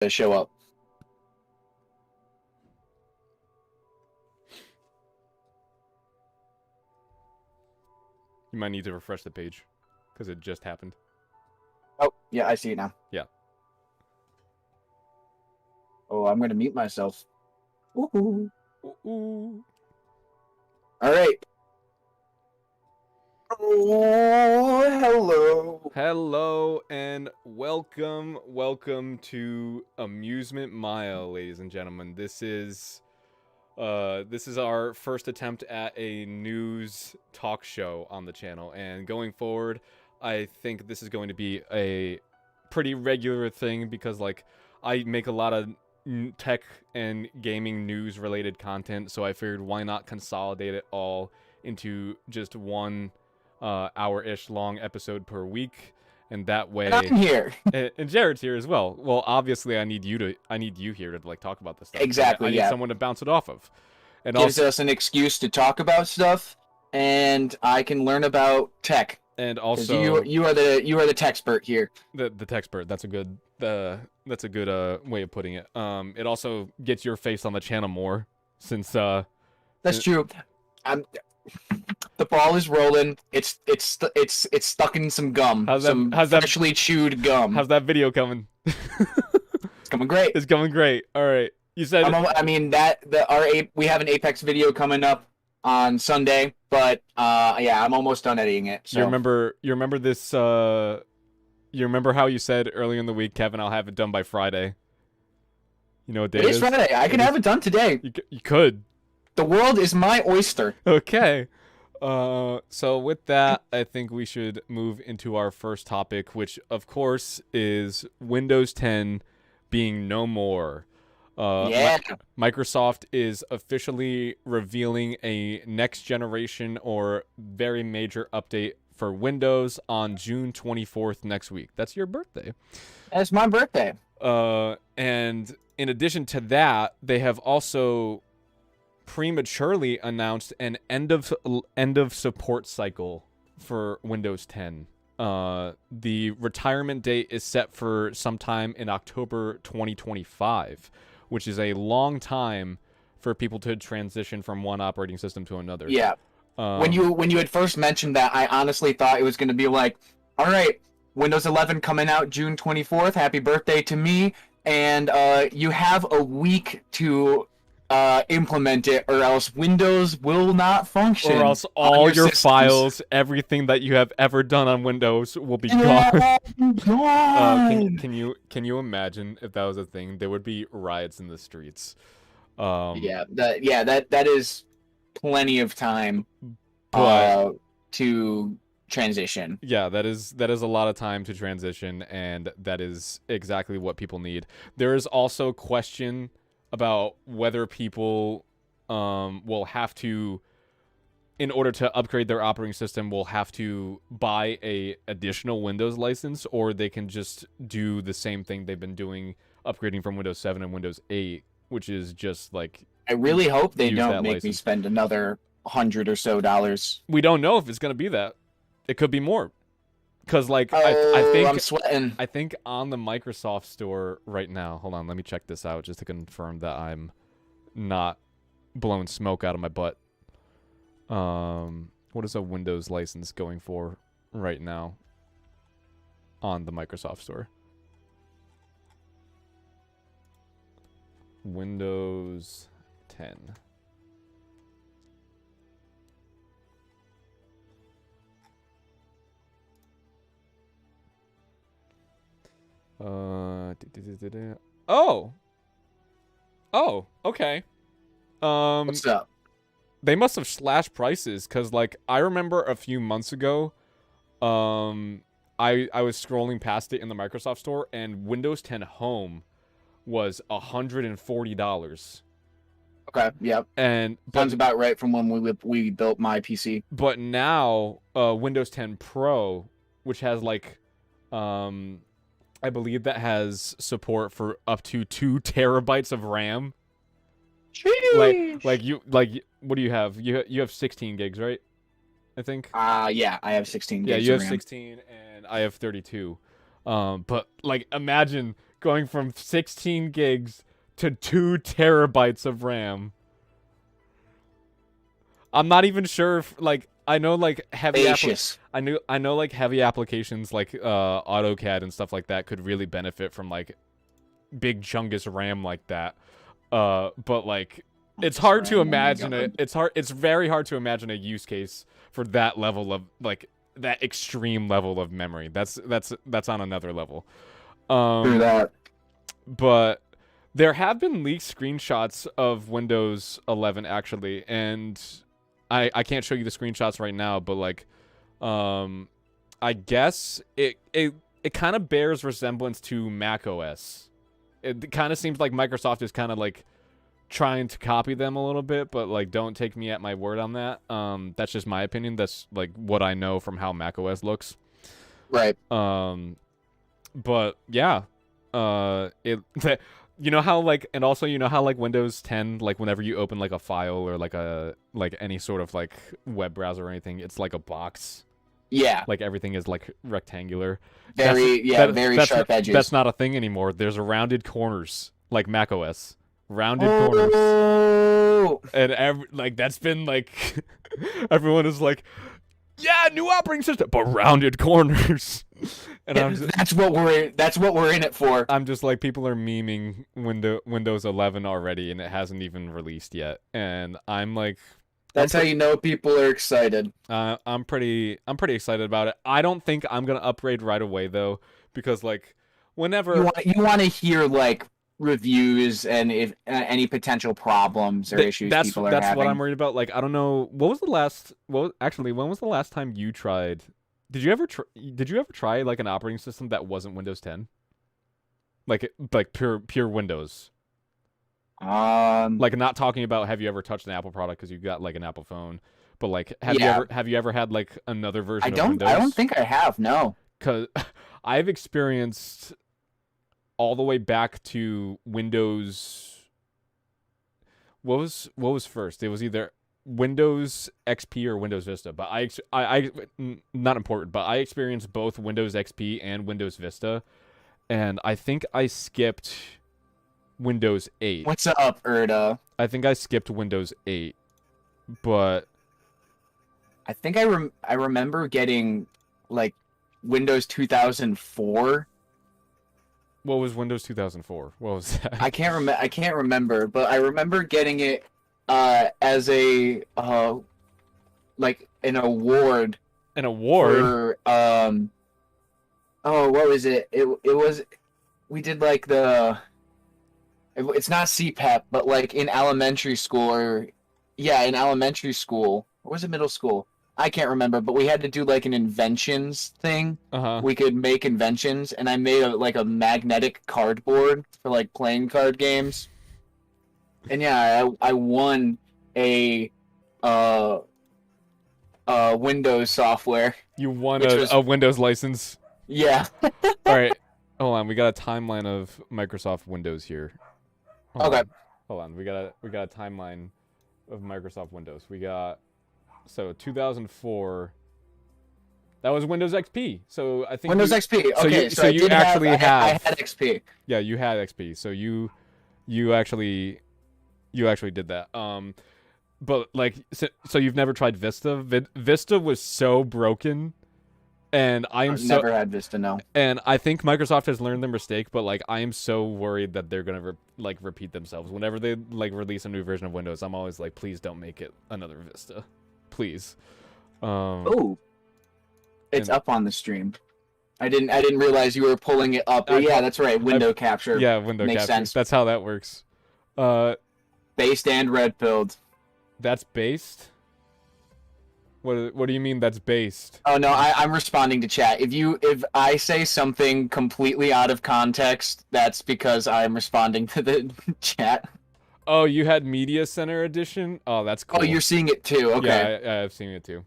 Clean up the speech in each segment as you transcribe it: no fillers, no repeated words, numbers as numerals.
to show up. You might need to refresh the page because it just happened. Oh, yeah, I see it now. Yeah. Oh, I'm going to mute myself. Ooh. Ooh. All right. Oh, hello. Hello and welcome to Amusement Mile, ladies and gentlemen. This is our first attempt at a news talk show on the channel, and going forward, I think this is going to be a pretty regular thing because like I make a lot of tech and gaming news related content, so I figured why not consolidate it all into just one hour-ish long episode per week, and that way. And I'm here. And Jared's here as well. Well, obviously, I need you here to like talk about this stuff. Exactly. I need yeah. someone to bounce it off of. And Gives also, us an excuse to talk about stuff, and I can learn about tech. And also, you are the techspert here. The techspert. That's a good way of putting it. It also gets your face on the channel more since That's true. The ball is rolling. It's stuck in some gum. How's that freshly chewed gum. How's that video coming? It's coming great. It's coming great. All right. You said. We have an Apex video coming up on Sunday, but yeah, I'm almost done editing it. So. You remember this? You remember how you said earlier in the week, Kevin? I'll have it done by Friday. You know what day it is? It is Friday. I can have it done today. You could. The world is my oyster. Okay. So with that, I think we should move into our first topic, which of course is Windows 10 being no more. Microsoft is officially revealing a next generation or very major update for Windows on June 24th next week. That's your birthday. That's my birthday. And in addition to that, they have also prematurely announced an end of support cycle for Windows 10. The retirement date is set for sometime in October 2025, which is a long time for people to transition from one operating system to another. Yeah. When you had first mentioned that, I honestly thought it was going to be like, all right, Windows 11 coming out June 24th. Happy birthday to me. And you have a week to implement it, or else Windows will not function. Or else all your files, everything that you have ever done on Windows, will be gone. Can you imagine if that was a thing? There would be riots in the streets. That is plenty of time to transition. Yeah, that is a lot of time to transition, and that is exactly what people need. There is also question about whether people will have to, in order to upgrade their operating system, will have to buy a additional Windows license, or they can just do the same thing they've been doing, upgrading from Windows 7 and Windows 8, which is just like... I really hope they don't make me spend another $100 or so. We don't know if it's going to be that. It could be more. Because, like, I'm sweating. I think on the Microsoft Store right now, hold on, let me check this out just to confirm that I'm not blowing smoke out of my butt. What is a Windows license going for right now on the Microsoft Store? Windows 10. Oh, okay. What's up? They must have slashed prices, because, like, I remember a few months ago, I was scrolling past it in the Microsoft Store, and Windows 10 Home was $140. Okay, yep. Sounds about right from when we built my PC. But now, Windows 10 Pro, which has, like, I believe that has support for up to 2 terabytes of RAM. Sheesh. Like what do you have? You have 16 gigs, right? I think. Yeah, I have 16 gigs. Yeah, you have 16 and I have 32. But like imagine going from 16 gigs to 2 terabytes of RAM. I'm not even sure if like I know like heavy I know like heavy applications like AutoCAD and stuff like that could really benefit from like big chungus RAM like that. But like it's hard to imagine it. It's very hard to imagine a use case for that level of like that extreme level of memory. That's on another level. Through that. But there have been leaked screenshots of Windows 11 actually, and I can't show you the screenshots right now, but like I guess it kind of bears resemblance to Mac OS. It kind of seems like Microsoft is kind of like trying to copy them a little bit, but like don't take me at my word on that. That's just my opinion. That's like what I know from how Mac OS looks. Right. But yeah, you know how like, and also you know how like Windows 10, like whenever you open like a file or like any sort of like web browser or anything, it's like a box. Yeah. Like everything is like rectangular. Very sharp edges. That's not a thing anymore. There's rounded corners like Mac OS. Rounded corners. And like that's been like everyone is like, yeah, new operating system, but rounded corners. And that's what we're in it for. I'm just like, people are memeing Windows 11 already, and it hasn't even released yet. And I'm like, that's how you know people are excited. I'm pretty excited about it. I don't think I'm gonna upgrade right away though, because like whenever you want to hear like reviews and if any potential problems or issues people are having. That's what I'm worried about. Like I don't know, when was the last time you tried? Did you ever try like an operating system that wasn't Windows 10? Like pure Windows. Like not talking about have you ever touched an Apple product because you got like an Apple phone, but like have you ever had like another version of Windows? I don't think I have, no. Cuz I've experienced all the way back to Windows. What was first? It was either Windows XP or Windows Vista, but I not important, but I experienced both Windows XP and Windows Vista, and I think I skipped Windows 8. What's up, Erda? I think I skipped Windows 8, but I think I remember getting like Windows 2004. What was Windows 2004? What was that? I can't remember, but I remember getting it as a like an award. An award for what was it? It was, we did like it's not CPAP, but like in elementary school in elementary school, or was it middle school? I can't remember, but we had to do like an inventions thing. We could make inventions, and I made a magnetic cardboard for like playing card games. And yeah, I won a Windows software. You won a Windows license? Yeah. All right. Hold on, we got a timeline of Microsoft Windows here. Hold on. We got a timeline of Microsoft Windows. We got 2004. That was Windows XP. So I think Windows XP. Okay, so you actually have. I had XP. Yeah, you had XP. So you actually did that. But like, so you've never tried Vista? Vista was so broken, and I've never had Vista, no. And I think Microsoft has learned their mistake, but like, I am so worried that they're gonna repeat themselves whenever they like release a new version of Windows. I'm always like, please don't make it another Vista, please. It's up on the stream. I didn't realize you were pulling it up. Yeah, that's right. Window capture. Yeah, window makes capture. Sense. That's how that works. Based and red pilled. That's based? What do you mean that's based? Oh no, I'm responding to chat. If I say something completely out of context, that's because I'm responding to the chat. Oh, you had Media Center edition? Oh, that's cool. Oh, you're seeing it too. Okay. Yeah, I've seen it too.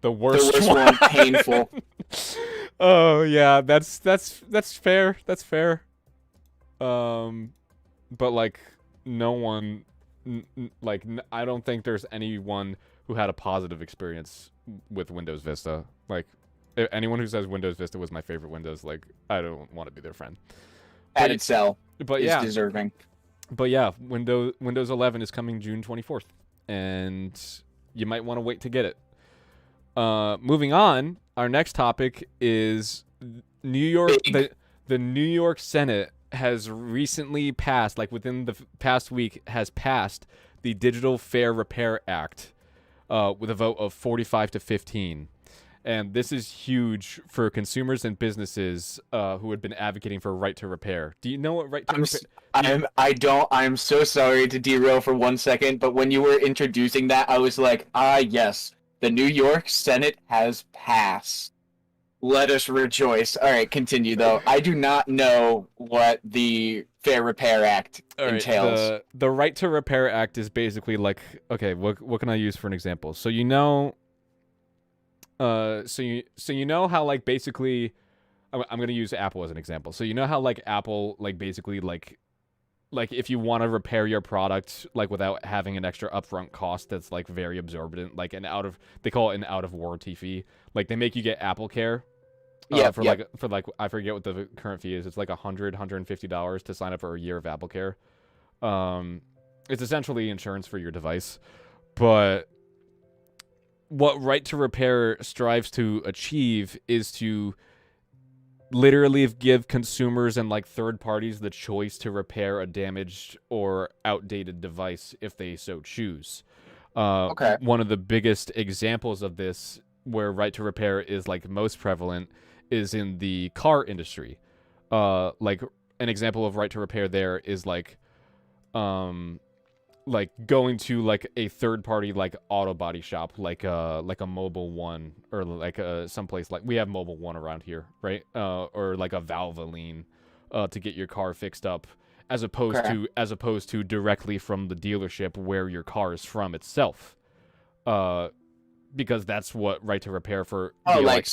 The worst one. Painful. Oh yeah, that's fair. That's fair. But like, no one, I don't think there's anyone who had a positive experience with Windows Vista. Like, anyone who says Windows Vista was my favorite Windows, like, I don't want to be their friend. Added cell But is yeah, deserving. Windows 11 is coming June 24th, and you might want to wait to get it. Moving on, our next topic is New York. The New York Senate has recently passed, like within the past week, has passed the Digital Fair Repair Act with a vote of 45 to 15. And this is huge for consumers and businesses who had been advocating for right to repair. Do you know what right to repair? I'm so sorry to derail for 1 second, but when you were introducing that, I was like, yes, the New York Senate has passed. Let us rejoice. All right, continue though. I do not know what the Fair Repair Act entails. The Right to Repair Act is basically like, okay, what can I use for an example? So you know, so you know how like basically, I'm gonna use Apple as an example. So you know how like Apple like basically like if you want to repair your product like without having an extra upfront cost that's like very absorbent, like they call it an out of warranty fee. Like they make you get Apple Care. For like I forget what the current fee is. It's like $150 to sign up for a year of Apple Care. It's essentially insurance for your device. But what Right to Repair strives to achieve is to literally give consumers and like third parties the choice to repair a damaged or outdated device if they so choose. One of the biggest examples of this where Right to Repair is like most prevalent is in the car industry. Like an example of Right to Repair there is like going to like a third party like auto body shop, like a Mobile One, or like someplace like we have Mobile One around here, right? Or like a Valvoline, to get your car fixed up, as opposed to directly from the dealership where your car is from itself. Because that's what Right to Repair for. Like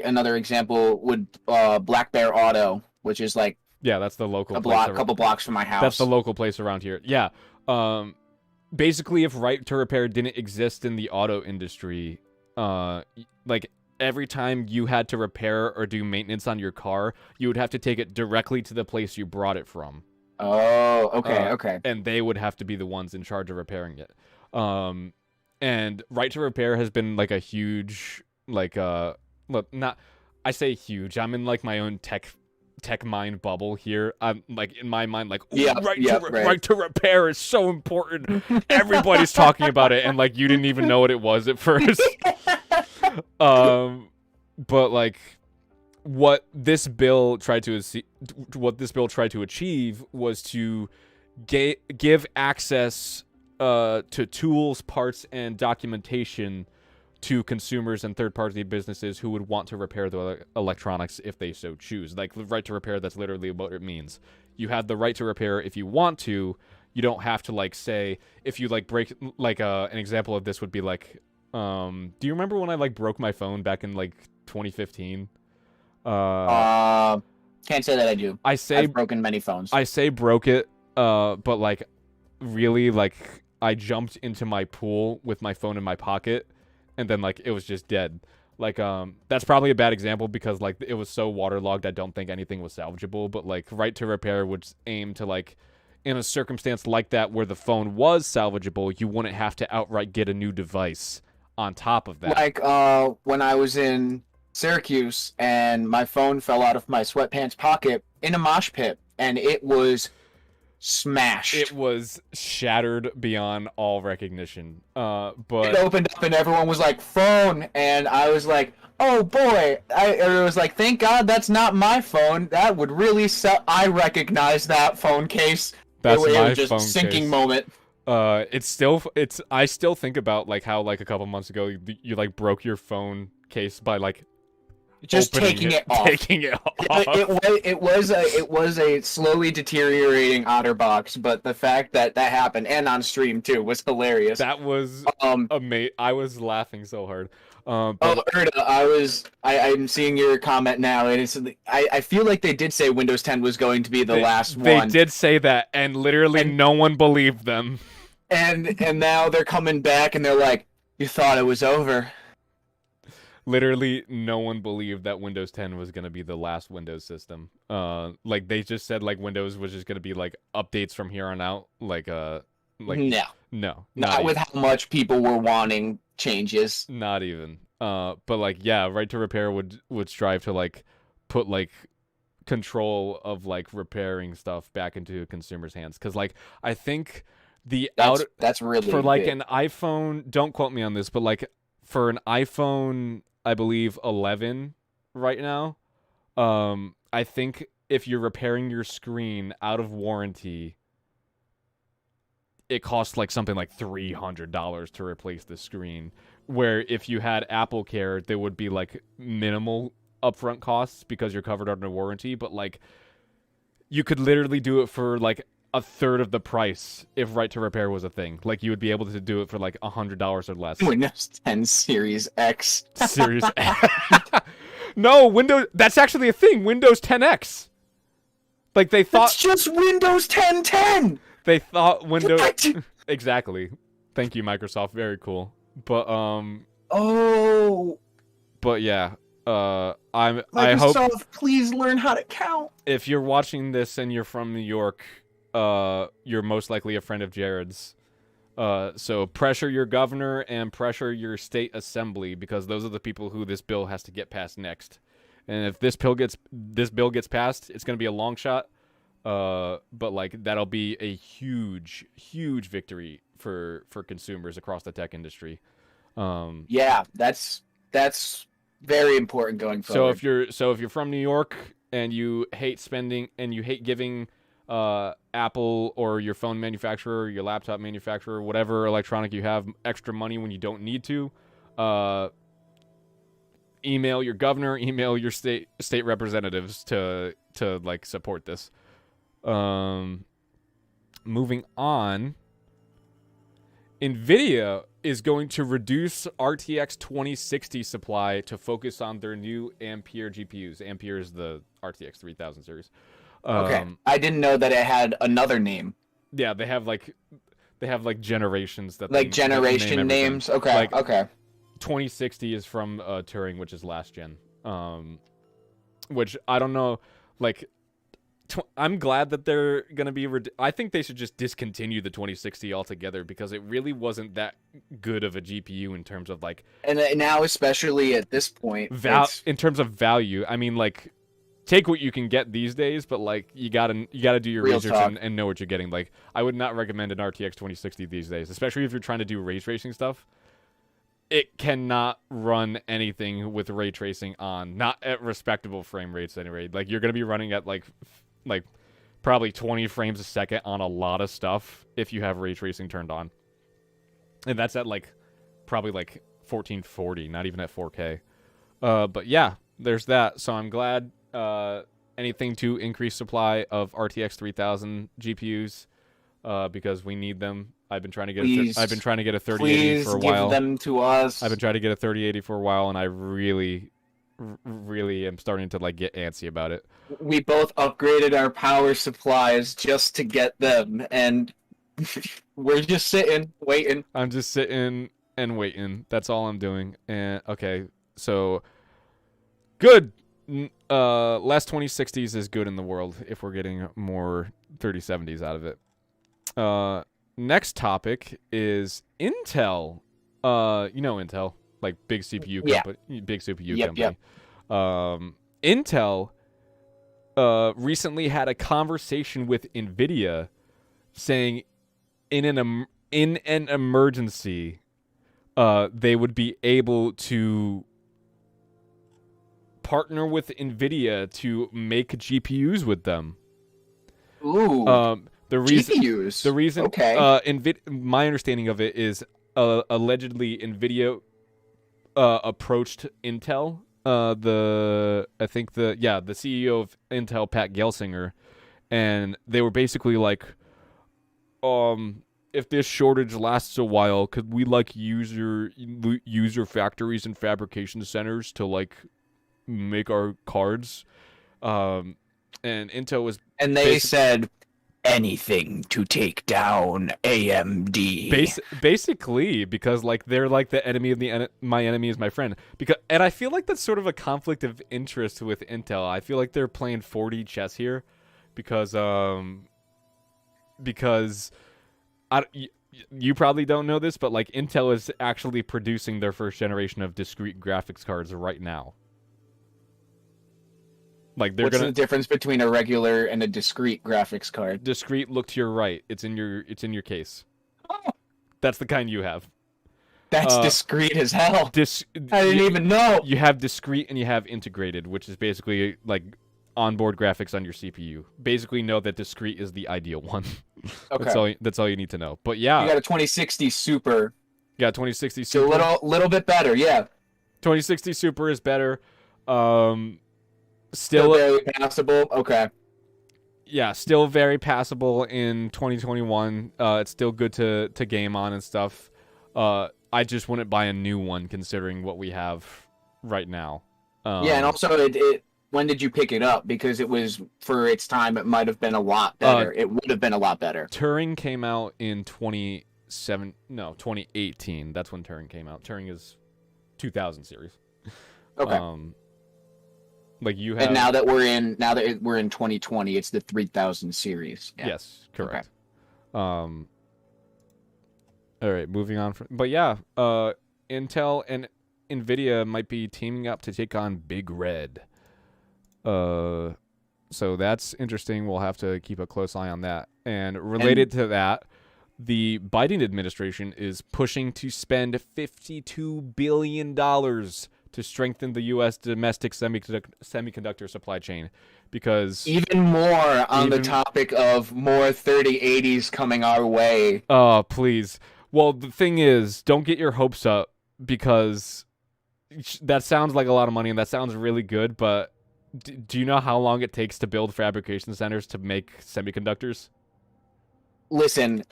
another example would Black Bear Auto, which is like that's the local couple blocks from my house. That's the local place around here. Yeah. Basically, if Right to Repair didn't exist in the auto industry, like every time you had to repair or do maintenance on your car, you would have to take it directly to the place you brought it from. Oh, okay. And they would have to be the ones in charge of repairing it. And Right to Repair has been like a huge, like, I say huge. I'm in like my own tech mind bubble here. I'm like in my mind, like, right to repair is so important. Everybody's talking about it, and like you didn't even know what it was at first. But like, what this bill tried to achieve was to give access to tools, parts, and documentation to consumers and third-party businesses who would want to repair the electronics if they so choose. Like, the right to repair, that's literally what it means. You have the right to repair if you want to. You don't have to, like, say, if you, like, break, like, an example of this would be, like, do you remember when I, like, broke my phone back in, like, 2015? Can't say that I do. I've broken many phones. I say broke it, but, like, really, like, I jumped into my pool with my phone in my pocket, and then, like, it was just dead. Like, that's probably a bad example because, like, it was so waterlogged I don't think anything was salvageable, but, like, Right to Repair would aim to, like, in a circumstance like that where the phone was salvageable, you wouldn't have to outright get a new device on top of that. Like, when I was in Syracuse and my phone fell out of my sweatpants pocket in a mosh pit, and it was smashed. It was shattered beyond all recognition. But it opened up and everyone was like, phone, and I was like, oh boy. It was like, thank God that's not my phone. That would really sell. I recognize that phone case. That's it my was just phone sinking case. moment. I still think about like how like a couple months ago you like broke your phone case by like just taking it off. It was a slowly deteriorating OtterBox, but the fact that happened and on stream too was hilarious. That was amazing. I was laughing so hard. Erda, I'm seeing your comment now, and I feel like they did say Windows 10 was going to be the last one. They did say that, and literally no one believed them. And now they're coming back, and they're like, "You thought it was over." Literally, no one believed that Windows 10 was gonna be the last Windows system. Like they just said, like Windows was just gonna be like updates from here on out. Like No, no, not not with even, how much people were wanting changes. not even. But like yeah, Right to Repair would strive to like put like control of like repairing stuff back into consumers' hands. Because like I think the That's for really like big. an iPhone, don't quote me on this, but like for an iPhone, I believe 11 right now, I think if you're repairing your screen out of warranty, it costs like something like $300 to replace the screen. Where if you had Apple Care, there would be like minimal upfront costs because you're covered under warranty, but like you could literally do it for like a third of the price if Right to Repair was a thing. Like you would be able to do it for like $100 or less. Windows 10 Series X. Serious. No, Windows. That's actually a thing. Windows 10X. Like they thought. It's just Windows 10.10. They thought Windows. What? Exactly. Thank you, Microsoft. Very cool. But Oh, But yeah. I Microsoft, hope please learn how to count. if you're watching this and you're from New York, you're most likely a friend of Jared's. So pressure your governor and pressure your state assembly because those are the people who this bill has to get passed next. And if this bill gets passed, it's gonna be a long shot. But like that'll be a huge victory for consumers across the tech industry. Yeah, that's very important going forward. So if you're from New York and you hate spending and you hate giving Apple or your phone manufacturer, your laptop manufacturer, whatever electronic you have extra money when you don't need to, email your governor, email your state representatives to like support this. Moving on, NVIDIA is going to reduce RTX 2060 supply to focus on their new Ampere GPUs. Ampere is the RTX 3000 series. Okay, I didn't know that it had another name. Yeah, they have like generations that Like generation name names. Okay, like, okay. 2060 is from Turing, which is last gen. Which I don't know. Like, I'm glad that they're gonna be. I think they should just discontinue the 2060 altogether because it really wasn't that good of a GPU in terms of like. And now, especially at this point, in terms of value. I mean, like, take what you can get these days, but like you gotta do your research and know what you're getting. Like, I would not recommend an RTX 2060 these days, especially if you're trying to do ray tracing stuff. It cannot run anything with ray tracing on, not at respectable frame rates anyway. Like, you're gonna be running at like probably 20 frames a second on a lot of stuff if you have ray tracing turned on, and that's at like probably like 1440, not even at 4K. But yeah, there's that. So I'm glad anything to increase supply of RTX 3000 GPUs because we need them. I've been trying to get I've been trying to get a 3080 for a while. Please give them to us. I've been trying to get a 3080 for a while, and I really am starting to like get antsy about it. We both upgraded our power supplies just to get them, and we're just sitting, waiting. I'm just sitting and waiting. That's all I'm doing. And okay, so good. Less 2060s is good in the world if we're getting more 3070s out of it. Next topic is Intel. You know Intel, like big CPU company, big CPU company. Yep. Intel recently had a conversation with NVIDIA saying in an emergency they would be able to partner with NVIDIA to make GPUs with them. Ooh. GPUs. The reason okay. my understanding of it is allegedly NVIDIA approached Intel, the CEO of Intel, Pat Gelsinger, and they were basically like, if this shortage lasts a while, could we like use your factories and fabrication centers to like make our cards? And Intel was, and they said, anything to take down AMD. Basically, because like they're like the enemy of my enemy is my friend. And I feel like that's sort of a conflict of interest with Intel. I feel like they're playing 4D chess here, because you probably don't know this, but like Intel is actually producing their first generation of discrete graphics cards right now. Like What's the difference between a regular and a discrete graphics card? Discrete, look to your right. It's in your case. Oh, That's the kind you have. that's discrete as hell. I didn't even know. You have discrete and you have integrated, which is basically like onboard graphics on your CPU. Basically, know that discrete is the ideal one. Okay. That's all you need to know. But yeah, You got a 2060 Super. Yeah, 2060 Super. So a little bit better, yeah. 2060 Super is better. Still very passable. Okay. Yeah, still very passable in 2021. It's still good to game on and stuff. I just wouldn't buy a new one considering what we have right now. Yeah, and also it when did you pick it up? Because it was, for its time, it might have been a lot better. It would have been a lot better. Turing came out in 2018. That's when Turing came out. Turing is 2000 series. Okay. Like you have. And now that we're in 2020, it's the 3000 series. Yeah. Yes, correct. Okay. All right, moving on but yeah, Intel and Nvidia might be teaming up to take on Big Red. So that's interesting. We'll have to keep a close eye on that. And related to that, the Biden administration is pushing to spend $52 billion to strengthen the U.S. domestic semiconductor supply chain, because even more on the topic of more 3080s coming our way. Oh, please. Well, the thing is, don't get your hopes up, because that sounds like a lot of money and that sounds really good, but do you know how long it takes to build fabrication centers to make semiconductors? Listen,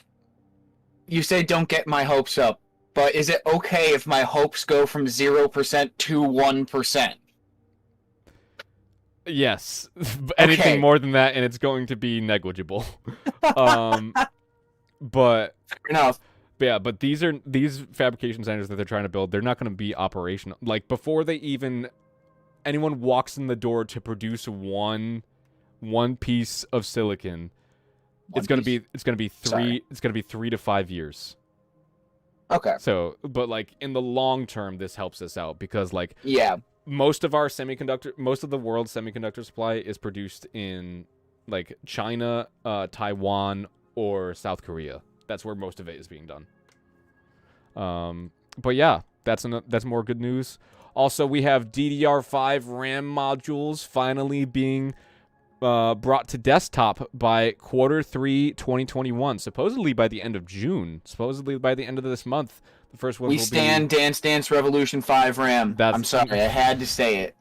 you say don't get my hopes up. But is it okay if my hopes go from 0% to 1%? Yes. Anything more than that, and it's going to be negligible. But fair enough. But these fabrication centers that they're trying to build, they're not going to be operational. Like, before anyone walks in the door to produce one piece of silicon, it's going to be 3 to 5 years. Okay. So, but like in the long term, this helps us out, because like, yeah, most of the world's semiconductor supply is produced in like China, Taiwan, or South Korea. That's where most of it is being done. But yeah, that's more good news. Also, we have DDR5 RAM modules finally being brought to desktop by Q3 2021, supposedly by the end of June, supposedly by the end of this month. The first one Dance Dance Revolution 5 RAM. I'm sorry, I had to say it.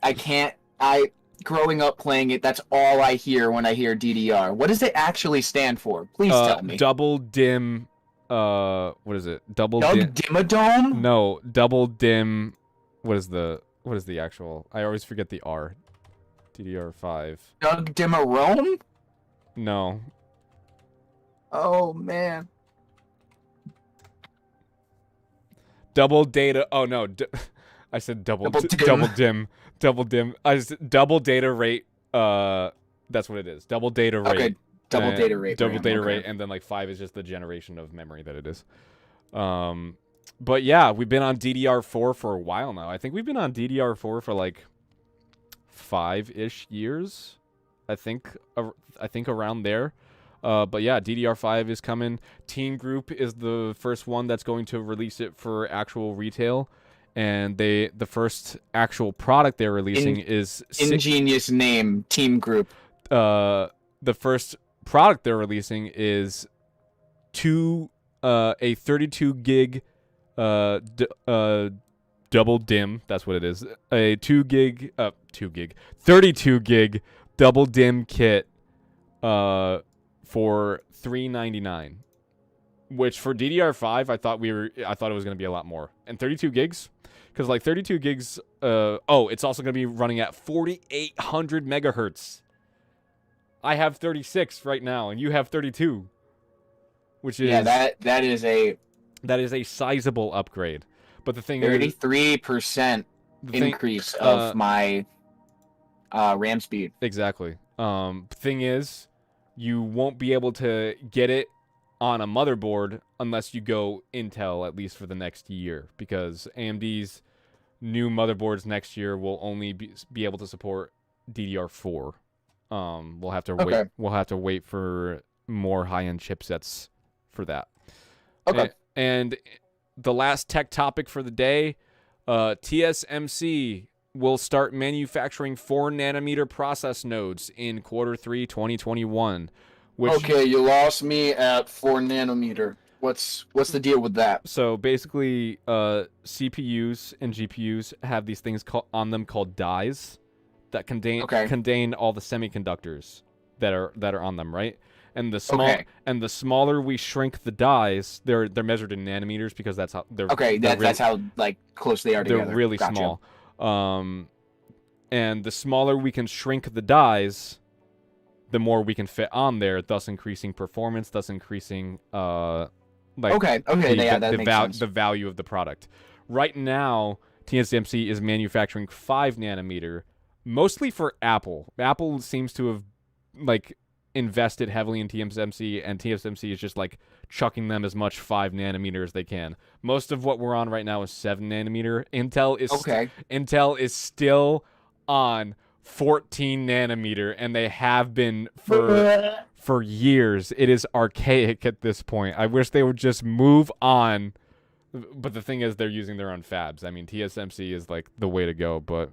Growing up playing it, that's all I hear when I hear DDR. What does it actually stand for? Please tell me. Double dim. What is it? Dimmadome? No, double dim. What is the actual? I always forget the R. DDR5. Doug Dimmerome? No. Oh, man. Double data. Oh, no. I said double dim. I said double data rate. That's what it is. Double data rate. Okay. Double data rate. Double data rate. And then like 5 is just the generation of memory that it is. But yeah, we've been on DDR4 for a while now. I think we've been on DDR4 for like 5-ish years, I think around there. But yeah, DDR5 is coming. Teen Group is the first one that's going to release it for actual retail, and the first actual product they're releasing is ingenious name, Team Group. The first product they're releasing is a 32 gig double dim, that's what it is. A 32 gig double dim kit for $399. Which for DDR5 I thought it was going to be a lot more. And 32 gigs, cuz like 32 gigs it's also going to be running at 4800 megahertz. I have 36 right now, and you have 32, which is that is a sizable upgrade. But the thing is, 33% increase of my RAM speed. Exactly. Thing is, you won't be able to get it on a motherboard unless you go Intel, at least for the next year, because AMD's new motherboards next year will only be able to support DDR4. We'll have to wait. We'll have to wait for more high-end chipsets for that. Okay. And the last tech topic for the day, TSMC will start manufacturing 4-nanometer process nodes in Q3 2021. Okay, you lost me at 4 nanometer. What's the deal with that? So basically, CPUs and GPUs have these things on them called dies that contain all the semiconductors that are on them, right? And the smaller we shrink the dies, they're measured in nanometers because that's how they're that's how like close they are together. They're really small. And the smaller we can shrink the dies, the more we can fit on there, thus increasing performance, thus increasing the value of the product. Right now, TSMC is manufacturing 5-nanometer, mostly for Apple. Apple seems to have invested heavily in TSMC, and TSMC is just chucking them as much 5-nanometer as they can. Most of what we're on right now is 7-nanometer. Intel is still on 14-nanometer, and they have been for years. It is archaic at this point. I wish they would just move on. But the thing is, they're using their own fabs. I mean, TSMC is the way to go, but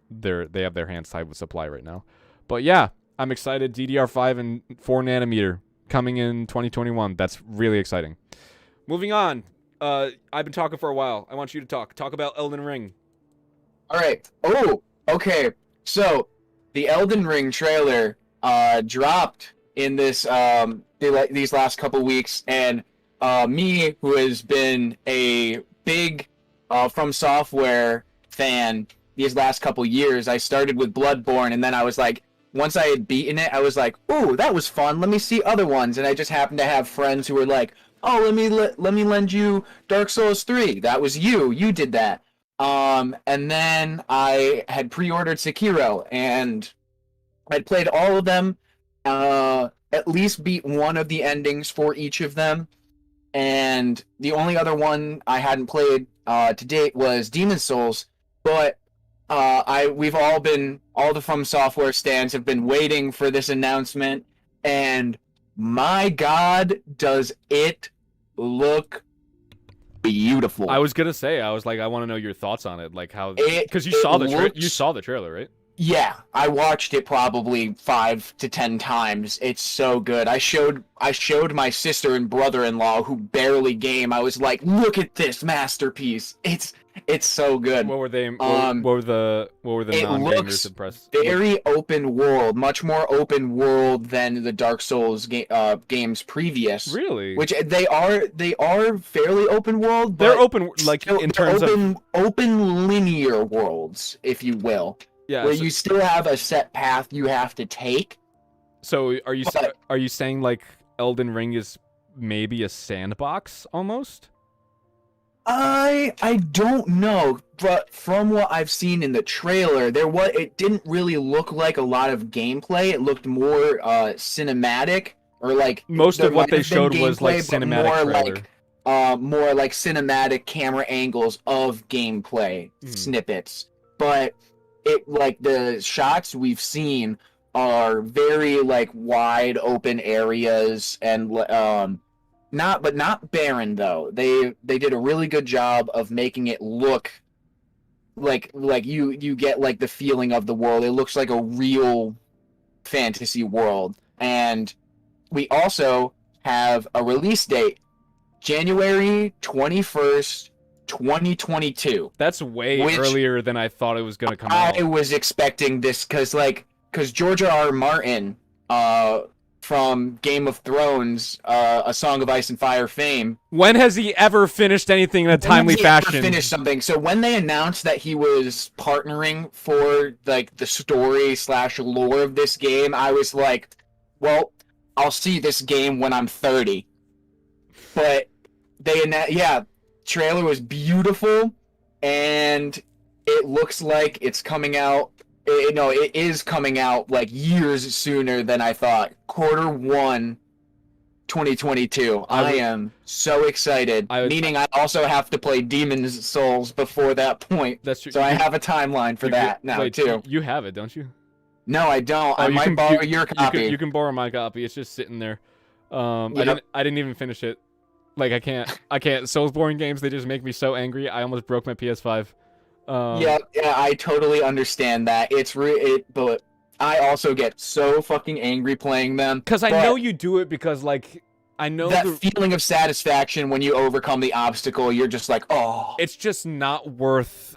they have their hands tied with supply right now. But yeah, I'm excited. DDR5 and 4-nanometer coming in 2021. That's really exciting. Moving on. I've been talking for a while. I want you to talk about Elden Ring. All right. Oh, okay. So the Elden Ring trailer dropped in this these last couple weeks, and me, who has been a big From Software fan these last couple years, I started with Bloodborne, and then I was like, once I had beaten it, I was like, ooh, that was fun. Let me see other ones. And I just happened to have friends who were like, oh, let me lend you Dark Souls 3. That was you. You did that. And then I had pre-ordered Sekiro, and I'd played all of them, at least beat one of the endings for each of them. And the only other one I hadn't played to date was Demon's Souls, but all the From Software stands have been waiting for this announcement, and my God, does it look beautiful. I was gonna say, I want to know your thoughts on it, because you saw the trailer, right? Yeah, I watched it probably 5 to 10 times. It's so good. I showed my sister and brother-in-law who barely game. I was like, look at this masterpiece. It's so good. What were they? What were the non-gamers impressed? Very open world, much more open world than the Dark Souls games previous. Really? Which they are fairly open world. But they're open in terms of open linear worlds, if you will. Yeah. Where you still have a set path you have to take. So are you saying Elden Ring is maybe a sandbox almost? I don't know, but from what I've seen in the trailer, it didn't really look like a lot of gameplay. It looked more cinematic, or most of what they showed was cinematic trailer. More like cinematic camera angles of gameplay snippets. But the shots we've seen are very wide open areas, and not barren though. They did a really good job of making it look like you get the feeling of the world. It looks like a real fantasy world. And we also have a release date, January 21st, 2022. That's way earlier than I thought it was going to come out. I was expecting this because George R. Martin from Game of Thrones, A Song of Ice and Fire fame. When has he ever finished anything in a timely fashion? Finished something. So when they announced that he was partnering for the story / lore of this game, I was like, well, I'll see this game when I'm 30. But trailer was beautiful, and it looks like it's coming out. No, it is coming out like years sooner than I thought. Q1 2022. I am so excited. Meaning I also have to play Demon's Souls before that point. That's true. So I have a timeline for that now too. You have it, don't you? No, I don't. I might borrow your copy. You can borrow my copy. It's just sitting there. Yep. I didn't even finish it. Like I can't. Soulsborne games, they just make me so angry. I almost broke my PS5. Yeah, I totally understand that. But I also get so fucking angry playing them. Because I know you do it because, like, I know that feeling of satisfaction when you overcome the obstacle. You're just like, oh. It's just not worth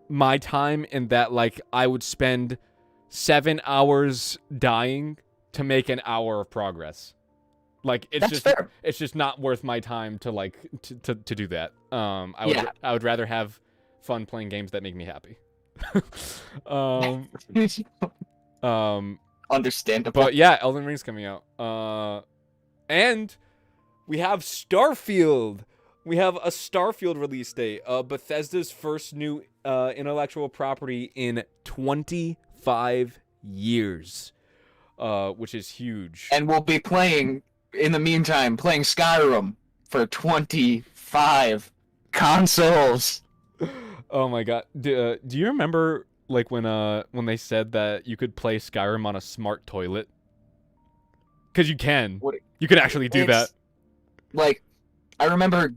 my time in that, like, I would spend 7 hours dying to make an hour of progress. Like, That's fair. It's just not worth my time to, like, to do that. I would rather have fun playing games that make me happy. Understandable. But yeah, Elden Ring's coming out. And we have Starfield. We have a Starfield release date. Bethesda's first new intellectual property in 25 years. Which is huge. And we'll be playing, in the meantime, playing Skyrim for 25 consoles. Oh my god. Do you remember, like, when they said that you could play Skyrim on a smart toilet? Because you can. You can actually do that. Like, I remember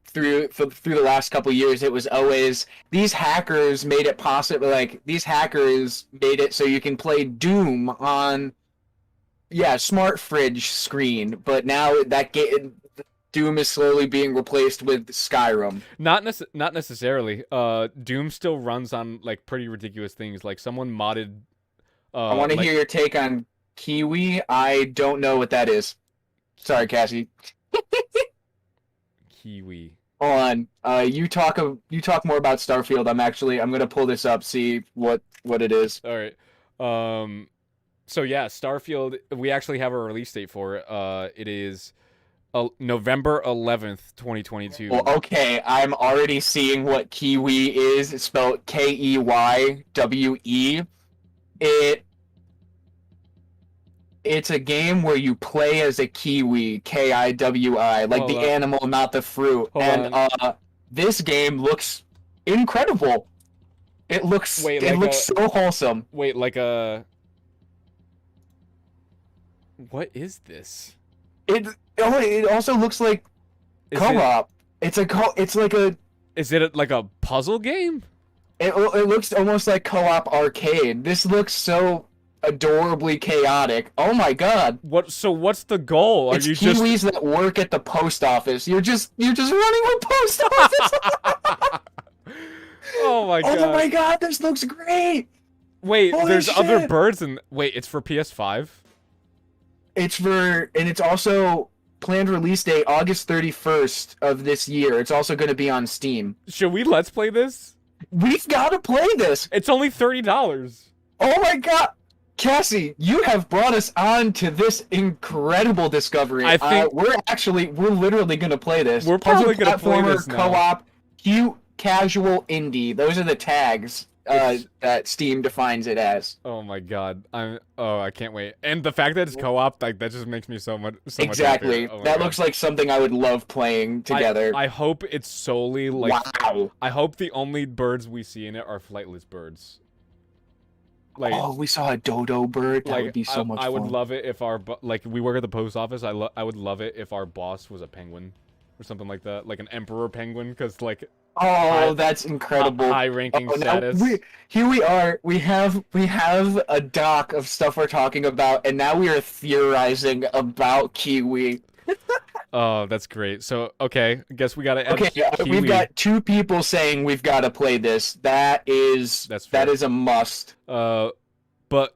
through the last couple years, it was always these hackers made it possible. Like, these hackers made it so you can play Doom on, smart fridge screen. But now that Doom is slowly being replaced with Skyrim. Not necessarily. Doom still runs on, like, pretty ridiculous things. Like, someone modded. I want to hear your take on Kiwi. I don't know what that is. Sorry, Cassie. Kiwi. Hold on. You talk more about Starfield. I'm gonna pull this up, see what it is. All right. So yeah, Starfield. We actually have a release date for it. It is November 11th, 2022. Well, okay. I'm already seeing what Kiwi is. It's spelled Keywe. It's a game where you play as a kiwi, Kiwi, like the animal, not the fruit. This game looks incredible. It looks so wholesome. Wait, like a... What is this? It also looks like co-op. It's like a... Is it like a puzzle game? It looks almost like co-op arcade. This looks so adorably chaotic. Oh my god. What's the goal? It's Kiwis that work at the post office. You're just running a post office. Oh my god. Oh my god, this looks great. Wait, Holy there's shit. other birds and wait, it's for PS5? It's also planned release date August 31st of this year. It's also going to be on Steam. Should we let's play this? We've got to play this. It's only $30. Oh my god. Cassie, you have brought us on to this incredible discovery. I think we're literally going to play this. We're probably going to play this now. Co-op, cute, casual, indie. Those are the tags that Steam defines it as. Oh my god. I can't wait. And the fact that it's co-op, like, that just makes me so much exactly. Oh that looks like something I would love playing together. I hope it's solely like wow. I hope the only birds we see in it are flightless birds. Like, oh, we saw a dodo bird. That would be so much fun. I would love it if we work at the post office. I would love it if our boss was a penguin or something like that, like an emperor penguin, because like. Oh, that's incredible! High-ranking status. Here we are. We have a doc of stuff we're talking about, and now we are theorizing about Kiwi. Oh, that's great. So, okay, I guess we gotta add Kiwi. We've got 2 people saying we've got to play this. That is a must. But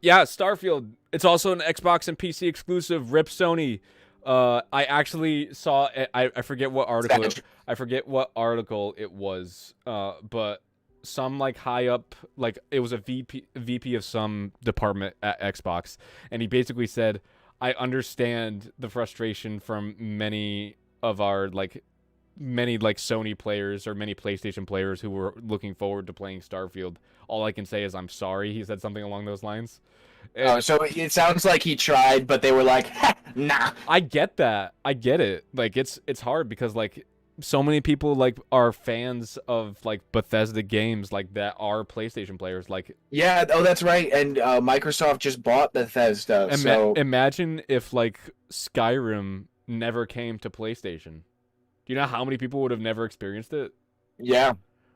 yeah, Starfield. It's also an Xbox and PC exclusive. RIP Sony. I actually saw. I forget what article. I forget what article it was. But some like high up, like it was a VP of some department at Xbox, and he basically said, I understand the frustration from many of our many Sony players or many PlayStation players who were looking forward to playing Starfield. All I can say is I'm sorry. He said something along those lines. Oh, so it sounds like he tried, but they were like, nah. I get that. I get it. Like it's hard because like so many people like are fans of like Bethesda games like that are PlayStation players. Like Yeah, oh, that's right. And Microsoft just bought Bethesda, so imagine if like Skyrim never came to PlayStation. Do you know how many people would have never experienced it? yeah.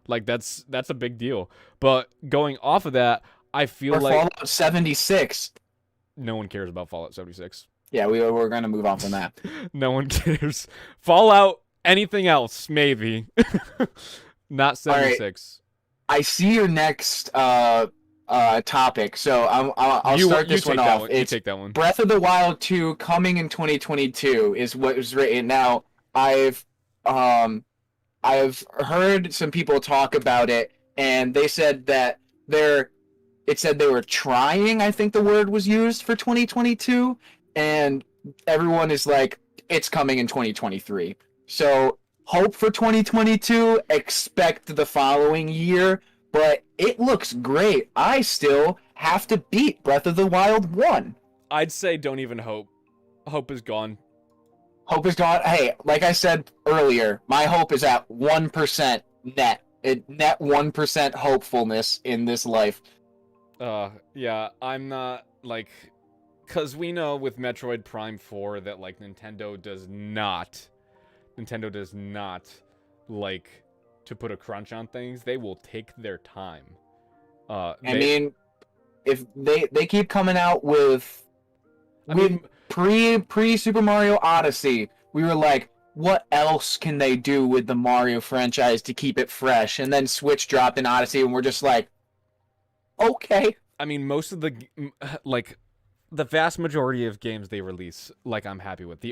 Like that's a big deal. But going off of that, I feel Or like Fallout 76. no one cares about Fallout 76. Yeah, we're gonna move on from that. No one cares. Fallout, anything else, maybe. Not 76. I see your next topic, so I'll start this one off. You take that one. Breath of the Wild 2 coming in 2022 is what was written. Now, I've heard some people talk about it, and they said that it said they were trying, I think the word was used, for 2022, and everyone is like, it's coming in 2023. So hope for 2022, expect the following year, but it looks great. I still have to beat Breath of the Wild 1. I'd say don't even hope. Hope is gone. Hope is gone. Hey, like I said earlier, my hope is at 1% net. Net 1% hopefulness in this life. Yeah, I'm not, like, because we know with Metroid Prime 4 that, like, Nintendo does not, like, to put a crunch on things. They will take their time. I mean, if they keep coming out with pre Super Mario Odyssey, we were like, what else can they do with the Mario franchise to keep it fresh? And then Switch dropped in Odyssey, and we're just like, okay. I mean, most of the vast majority of games they release, like, I'm happy with.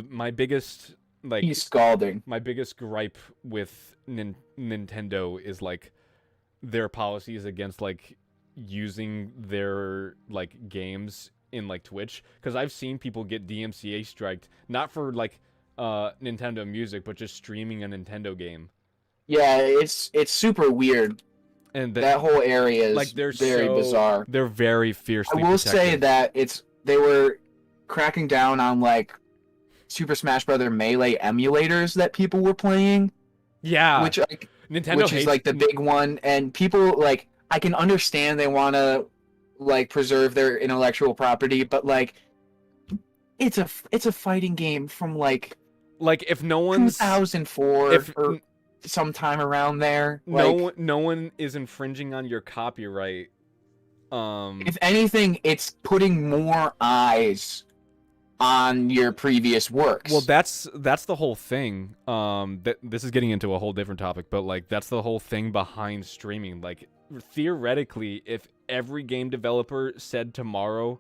My biggest He's scalding. My biggest gripe with Nintendo is like their policies against like using their like games in like Twitch, because I've seen people get DMCA striked not for like Nintendo Music, but just streaming a Nintendo game. Yeah, it's super weird. And that whole area is like very bizarre. They're very fiercely I will protective. say that they were cracking down on like Super Smash Bros. Melee emulators that people were playing. Yeah, which Nintendo is like the big one, and people like, I can understand they want to like preserve their intellectual property, but like it's a fighting game from like if no one's 2004 or sometime around there. No one is infringing on your copyright. If anything, it's putting more eyes on your previous works. Well, that's the whole thing. This is getting into a whole different topic, but like that's the whole thing behind streaming. Like theoretically, if every game developer said tomorrow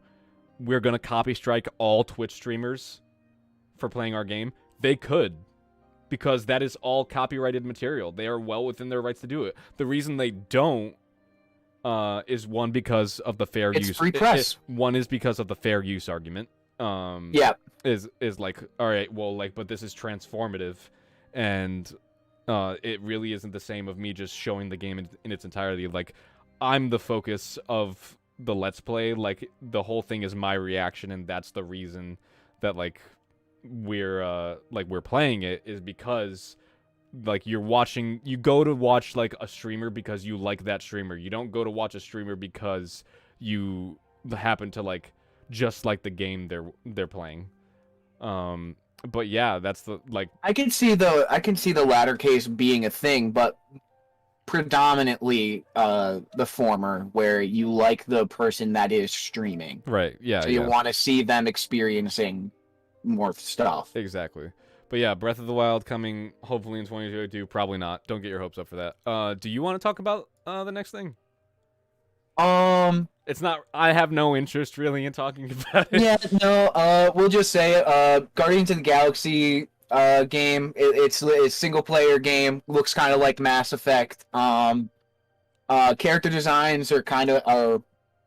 we're gonna copy strike all Twitch streamers for playing our game, they could, because that is all copyrighted material. They are well within their rights to do it. The reason they don't is one, because of the fair use. It's free press. One is because of the fair use argument. Is like, all right, well, like, but this is transformative, and it really isn't the same of me just showing the game in its entirety. Like, I'm the focus of the Let's Play. Like, the whole thing is my reaction, and that's the reason that like we're playing it, is because like you go to watch like a streamer because you like that streamer. You don't go to watch a streamer because you happen to like just like the game they're playing. But yeah, that's the like I can see the latter case being a thing, but predominantly the former, where you like the person that is streaming. Right. Yeah. So you want to see them experiencing more stuff. Exactly. But yeah, Breath of the Wild coming hopefully in 2022. Probably not. Don't get your hopes up for that. Do you want to talk about the next thing? It's not. I have no interest really in talking about it. Yeah, no. We'll just say, Guardians of the Galaxy game. It's a single player game. Looks kind of like Mass Effect. Character designs are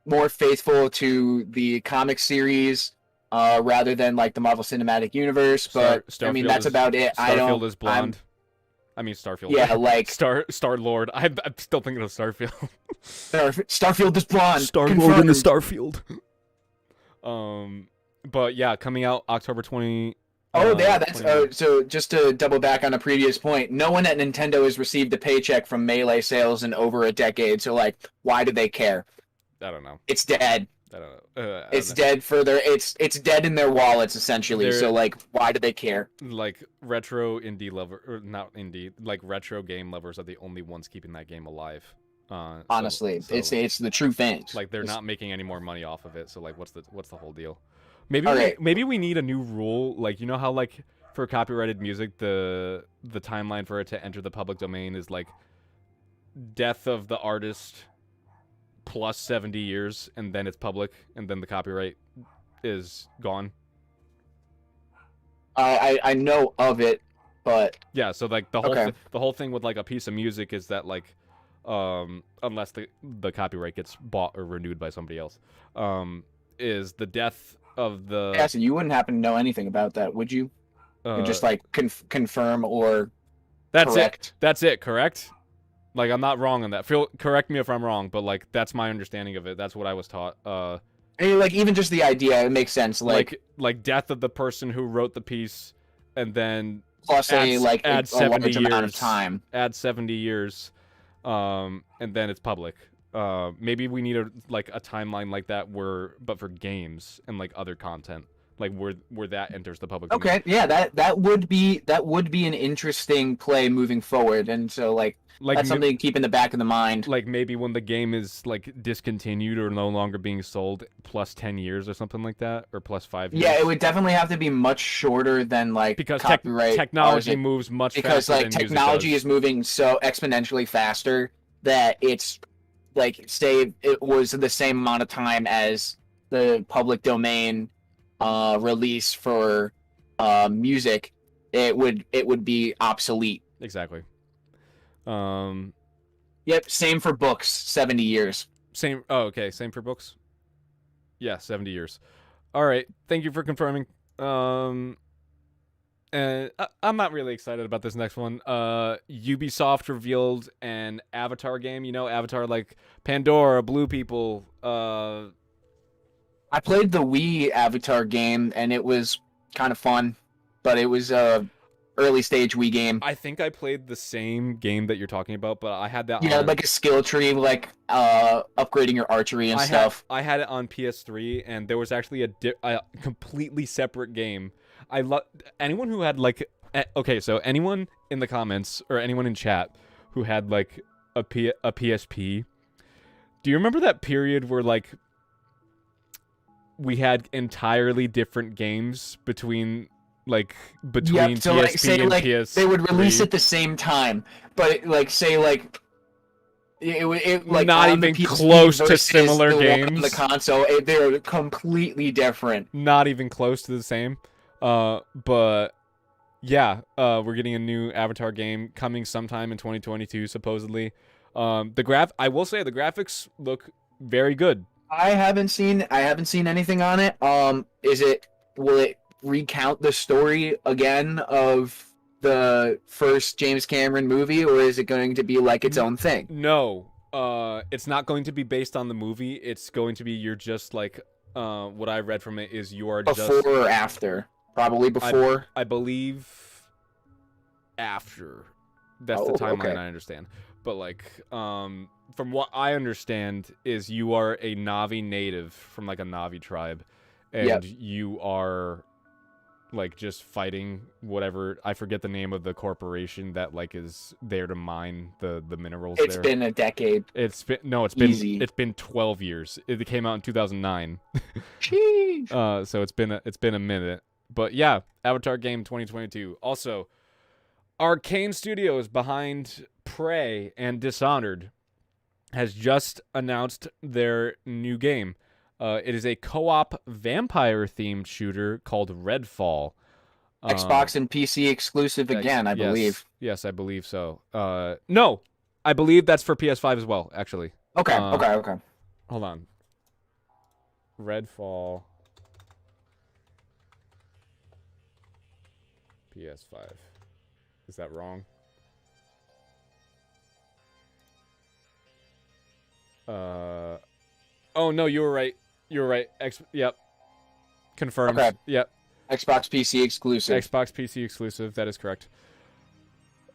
more faithful to the comic series, rather than like the Marvel Cinematic Universe. But I mean, that's about it. Starfield is I'm blonde. I mean Starfield. yeah, like Star Lord. I'm still thinking of Starfield. Starfield is blonde. Star Lord in the Starfield. But yeah, coming out October 20. Oh yeah, that's 29. so. Just to double back on a previous point, no one at Nintendo has received a paycheck from Melee sales in over a decade. So like, why do they care? I don't know. It's dead. I don't know. It's dead for their. It's dead in their wallets essentially. So like, why do they care? Like retro indie lover, or not indie, like retro game lovers are the only ones keeping that game alive. Honestly, it's the true fans. Like they're not making any more money off of it. So like, what's the whole deal? Maybe we need a new rule. Like you know how like for copyrighted music, the timeline for it to enter the public domain is like death of the artist plus 70 years, and then it's public, and then the copyright is gone. I know of it, but yeah. So like the whole thing with like a piece of music is that like, unless the copyright gets bought or renewed by somebody else, is the death of the. Yeah, so you wouldn't happen to know anything about that, would you? You'd just like confirm or correct. That's it. Correct. Like I'm not wrong on that. Correct me if I'm wrong, but like that's my understanding of it. That's what I was taught. And, like even just the idea, it makes sense. Like death of the person who wrote the piece, and then plus add a 70 large years, amount of time. Add 70 years, and then it's public. Maybe we need a timeline like that but for games and like other content, like where that enters the public domain. Okay, yeah, that would be an interesting play moving forward, and so that's something to keep in the back of the mind. Like maybe when the game is like discontinued or no longer being sold, plus 10 years or something like that, or plus 5 years. Yeah, it would definitely have to be much shorter than like because copyright. Technology moves much faster. Because like technology is moving so exponentially faster that it's like, say it was the same amount of time as the public domain release for music, it would be obsolete. Exactly. Yep, same for books, 70 years. Same. Oh, okay, same for books. Yeah, 70 years. All right, thank you for confirming. And I'm not really excited about this next one. Ubisoft revealed an Avatar game. You know, Avatar like Pandora, Blue People. I played the Wii Avatar game and it was kind of fun, but it was early stage Wii game. I think I played the same game that you're talking about, but I had that. Yeah, like a skill tree, like upgrading your archery and stuff. I had it on PS3, and there was actually a completely separate game. I love anyone who had like. Okay, so anyone in the comments or anyone in chat who had like a PSP. Do you remember that period where like we had entirely different games between PSP and PS3. They would release at the same time, but it not even close to similar games. On the console, they were completely different. Not even close to the same. But yeah, we're getting a new Avatar game coming sometime in 2022, supposedly. I will say the graphics look very good. I haven't seen anything on it. Will it recount the story again of the first James Cameron movie, or is it going to be like its own thing? No, it's not going to be based on the movie. It's going to be you're just like what I read from it is you are before or after. Probably before. I believe after. That's the timeline. Okay. I understand, but from what I understand is you are a Na'vi native from like a Na'vi tribe, and you are like just fighting whatever, I forget the name of the corporation that like is there to mine the minerals. It's been a decade. It's been 12 years. It came out in 2009. Sheesh. So it's been a minute. But yeah, Avatar game 2022. Also, Arcane Studios behind Prey and Dishonored has just announced their new game. It is a co-op vampire-themed shooter called Redfall. Xbox and PC exclusive again, I believe. Yes, I believe so. No, I believe that's for PS5 as well, actually. Okay, okay. Hold on. Redfall PS5. Is that wrong? Oh no, you were right. You were right. Yep. Confirmed. Okay. Yep. Xbox PC exclusive. Xbox PC exclusive. That is correct.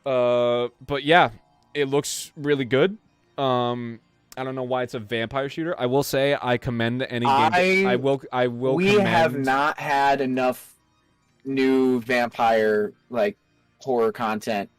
But yeah, it looks really good. I don't know why it's a vampire shooter. I will say I commend any game. I will. We have not had enough new vampire like horror content,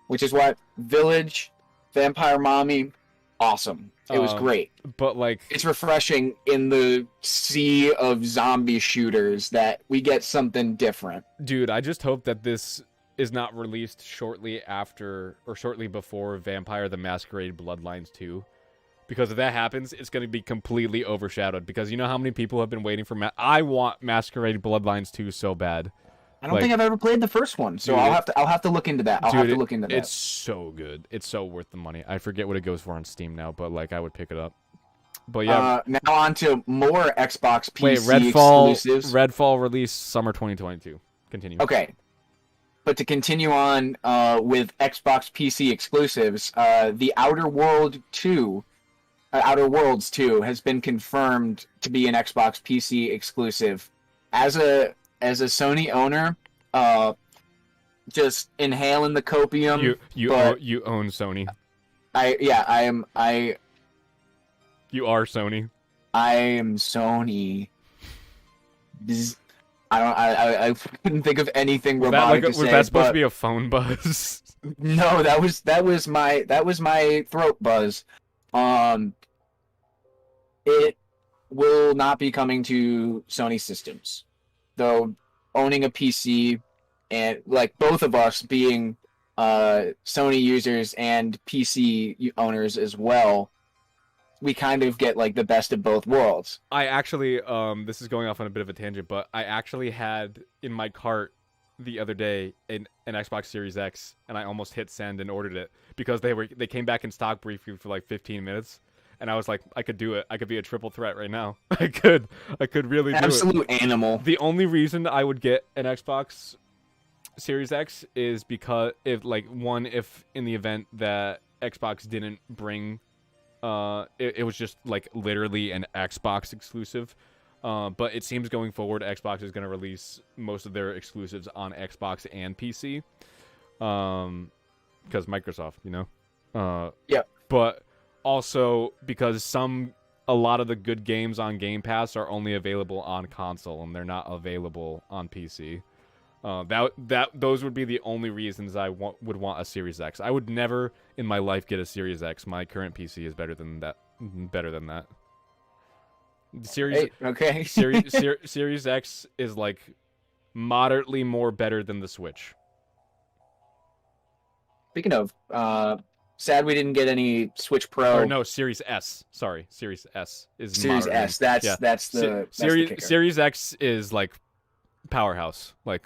which is what Village, Vampire Mommy, awesome. It was great. But like, it's refreshing in the sea of zombie shooters that we get something different. Dude, I just hope that this is not released shortly after or shortly before Vampire the Masquerade Bloodlines 2. Because if that happens, it's going to be completely overshadowed. Because you know how many people have been waiting for I want Masquerade Bloodlines 2 so bad. I don't think I've ever played the first one, so dude, I'll have to look into that. It's so good. It's so worth the money. I forget what it goes for on Steam now, but like I would pick it up. But yeah. Now on to more Xbox PC exclusives. Redfall release summer 2022. Continue. Okay. But to continue on with Xbox PC exclusives, the Outer Worlds 2 has been confirmed to be an Xbox PC exclusive. As a Sony owner, just inhaling the copium. You own Sony. You are Sony. I am Sony. I couldn't think of anything robotic to say. Was that supposed to be a phone buzz? No, that was my throat buzz. It will not be coming to Sony systems, though. Owning a PC and like both of us being Sony users and PC owners as well, we kind of get like the best of both worlds. I actually, this is going off on a bit of a tangent, but I actually had in my cart the other day an Xbox Series X, and I almost hit send and ordered it because they came back in stock briefly for like 15 minutes. And I was like, I could do it. I could be a triple threat right now. I could really do it. Absolute animal. The only reason I would get an Xbox Series X is because if in the event that Xbox didn't bring, it was just like literally an Xbox exclusive. But it seems going forward, Xbox is going to release most of their exclusives on Xbox and PC. Because Microsoft, you know? Yeah. But also because a lot of the good games on Game Pass are only available on console and they're not available on PC. Those would be the only reasons I would want a Series X. I would never in my life get a Series X. My current PC is better than that. Series X is like moderately more better than the Switch. Speaking of, sad we didn't get any Switch Pro. Or no, Series S. Sorry, Series S is Series S. That's the Series X is like powerhouse. Like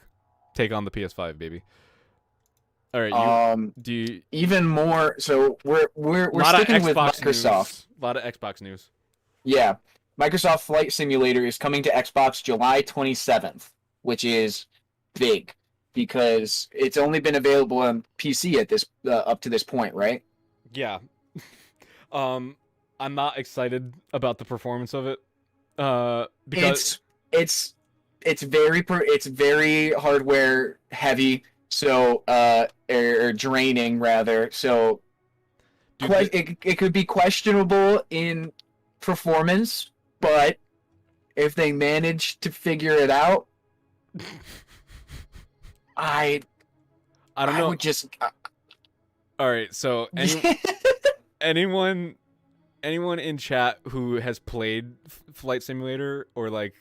take on the PS5, baby. All right. Even more? So we're sticking with Microsoft. A lot of Xbox news. Yeah, Microsoft Flight Simulator is coming to Xbox July 27th, which is big. Because it's only been available on PC at this up to this point, right? Yeah. I'm not excited about the performance of it. Because it's very hardware heavy, so or draining rather. So it could be questionable in performance, but if they manage to figure it out. I don't know. I would just. All right, so anyone in chat who has played Flight Simulator or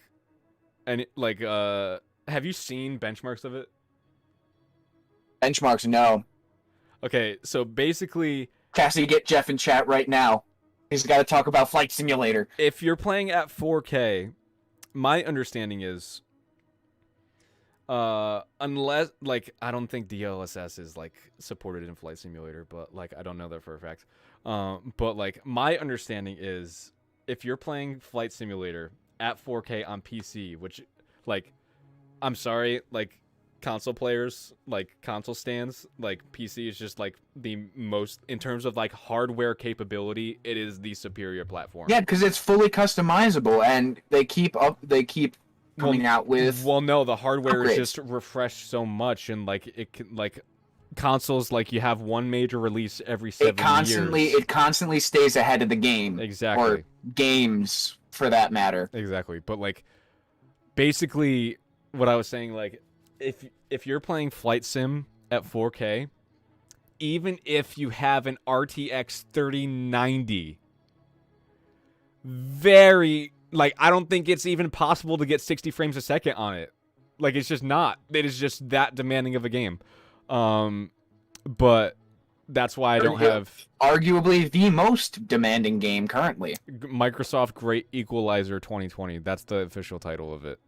have you seen benchmarks of it? Benchmarks, no. Okay, so basically, Cassie, get Jeff in chat right now. He's got to talk about Flight Simulator. If you're playing at 4K, my understanding is. Unless like I don't think DLSS is like supported in Flight Simulator, but like I don't know that for a fact. But like my understanding is if you're playing Flight Simulator at 4K on PC, which like I'm sorry, like console players, like console stands, like PC is just like the most in terms of like hardware capability, it is the superior platform. Yeah, because it's fully customizable, and they keep coming out with. Well, no, the hardware upgrades. is just refreshed so much, and like it can like consoles like you have one major release every 7 years. It constantly stays ahead of the game. Exactly. Or games, for that matter. Exactly. But like, basically, what I was saying, like, if you're playing Flight Sim at 4K, even if you have an RTX 3090, like, I don't think it's even possible to get 60 frames a second on it. Like, it's just not. It is just that demanding of a game. But that's why I don't have... Arguably the most demanding game currently. Microsoft Great Equalizer 2020. That's the official title of it.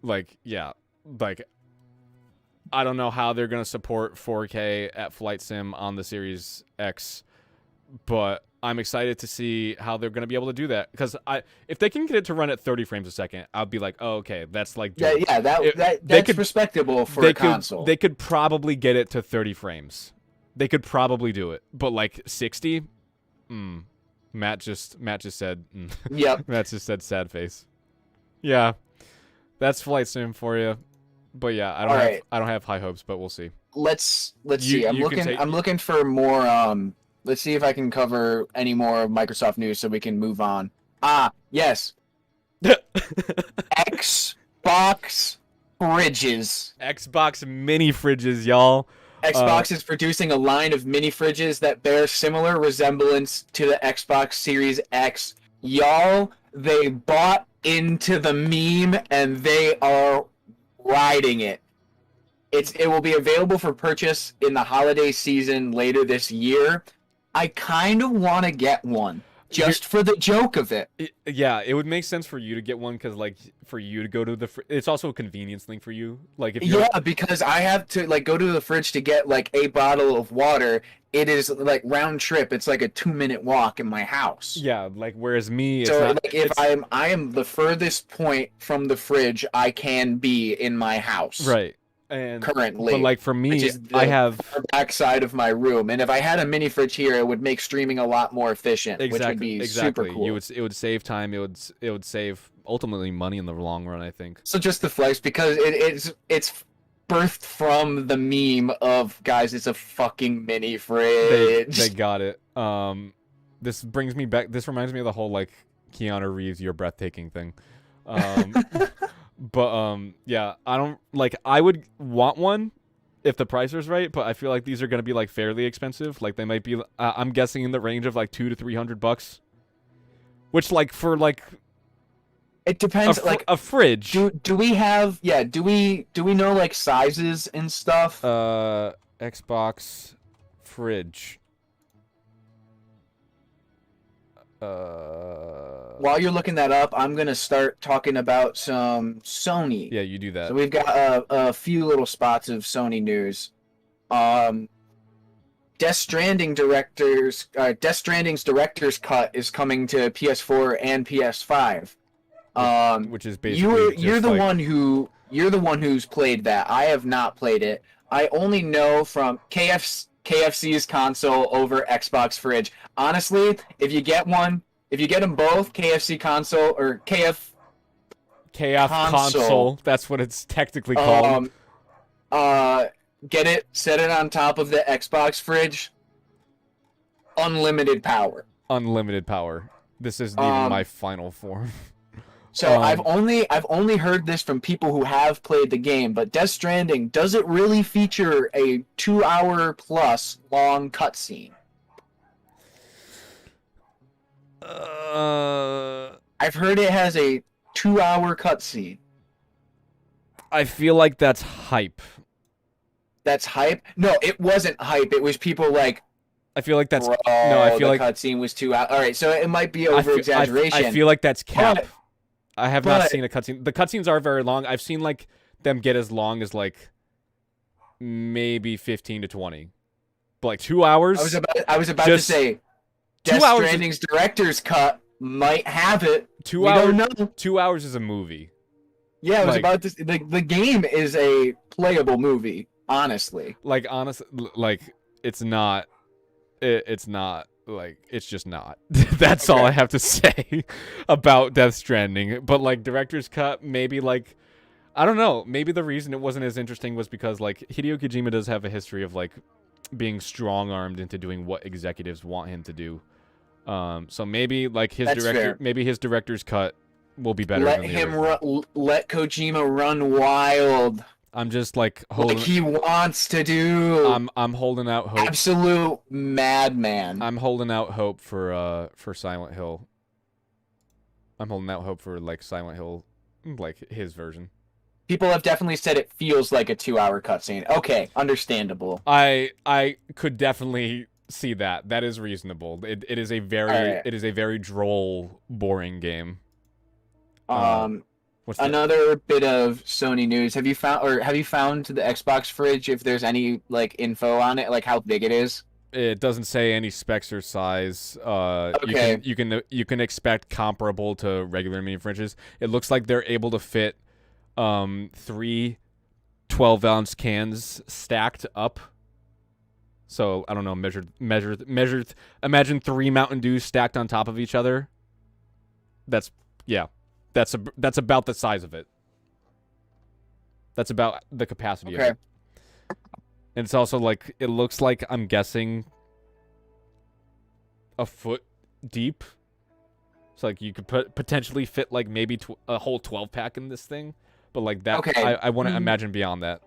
Like, yeah. Like, I don't know how they're going to support 4K at Flight Sim on the Series X, but I'm excited to see how they're going to be able to do that. Because if they can get it to run at 30 frames a second, I'll be like, oh, okay, that's like... That's respectable for a console. They could probably get it to 30 frames. They could probably do it. But like 60? Matt just said... Yep. Matt just said sad face. Yeah. That's Flight Sim for you. But yeah, I don't have high hopes, but we'll see. Let's see. I'm looking for more let's see if I can cover any more Microsoft news so we can move on. Yes. Xbox fridges. Xbox mini fridges, y'all. Xbox is producing a line of mini fridges that bear similar resemblance to the Xbox Series X. Y'all, they bought into the meme and they are riding it. It will be available for purchase in the holiday season later this year. I kind of want to get one just for the joke of it. Yeah, it would make sense for you to get one because, like, for you to go to the it's also a convenience thing for you. Like, if you're... Yeah, because I have to like go to the fridge to get like a bottle of water. It is like round trip. It's like a 2-minute walk in my house. Yeah, like whereas me, so not, like if I am the furthest point from the fridge I can be in my house. Right. And currently, but like for me, I have the back side of my room, and if I had a mini fridge here, it would make streaming a lot more efficient, which would be super cool. It would save time. It would save ultimately money in the long run, I think. So just the flex, because it's birthed from the meme of guys. It's a fucking mini fridge. They got it. This brings me back. This reminds me of the whole like Keanu Reeves, "You're breathtaking" thing. But yeah, I would want one if the price was right, but I feel like these are gonna be like fairly expensive. Like they might be, I'm guessing in the range of like $200 to $300, which like for like it depends. Like a fridge. Do we have? Yeah. Do we know like sizes and stuff? Xbox fridge. While you're looking that up, I'm gonna start talking about some Sony. Yeah, you do that. So we've got a few little spots of Sony news. Death Stranding's director's cut is coming to PS4 and PS5. Which is basically you're the one who's played that. I have not played it. I only know from KFC's console over Xbox fridge. Honestly, if you get them both, KFC console or KF console, that's what it's technically called. Get it, set it on top of the Xbox fridge. Unlimited power. Unlimited power. This isn't even my final form. So I've only heard this from people who have played the game, but Death Stranding, does it really feature a 2-hour plus long cutscene? I've heard it has a 2-hour cutscene. I feel like that's hype. That's hype? No, it wasn't hype. It was people like, I feel like that's no. I feel like the cutscene was 2 hours. All right, so it might be over exaggeration. I feel like that's cap. I have not seen a cutscene. The cutscenes are very long. I've seen like them get as long as like maybe 15 to 20. But like 2 hours. I was about to say 2 Death hours. Stranding's director's cut might have it. 2 we hours. don't know. 2 hours is a movie. Yeah, I was about to. The game is a playable movie. Honestly, like it's not. It's not. Like, it's just not. That's all I have to say about Death Stranding. But like director's cut, maybe like, I don't know. Maybe the reason it wasn't as interesting was because like Hideo Kojima does have a history of like being strong-armed into doing what executives want him to do. So maybe like maybe his director's cut will be better. Let Kojima run wild. I'm just like holding. Like he wants to do. I'm holding out hope. Absolute madman. I'm holding out hope for Silent Hill. I'm holding out hope for like Silent Hill, like his version. People have definitely said it feels like a 2-hour cutscene. Okay, understandable. I could definitely see that. That is reasonable. It is a very droll, boring game. Another bit of Sony news. Have you found the Xbox fridge, if there's any like info on it, like how big it is? It doesn't say any specs or size. Okay. You can expect comparable to regular mini fridges. It looks like they're able to fit 3 12-ounce cans stacked up. So I don't know, measured. Imagine 3 Mountain Dews stacked on top of each other. That's about the size of it. That's about the capacity of it. And it's also like, it looks like, I'm guessing, a foot deep. So like you could potentially fit like maybe a whole 12-pack in this thing. But like that, I want to imagine beyond that.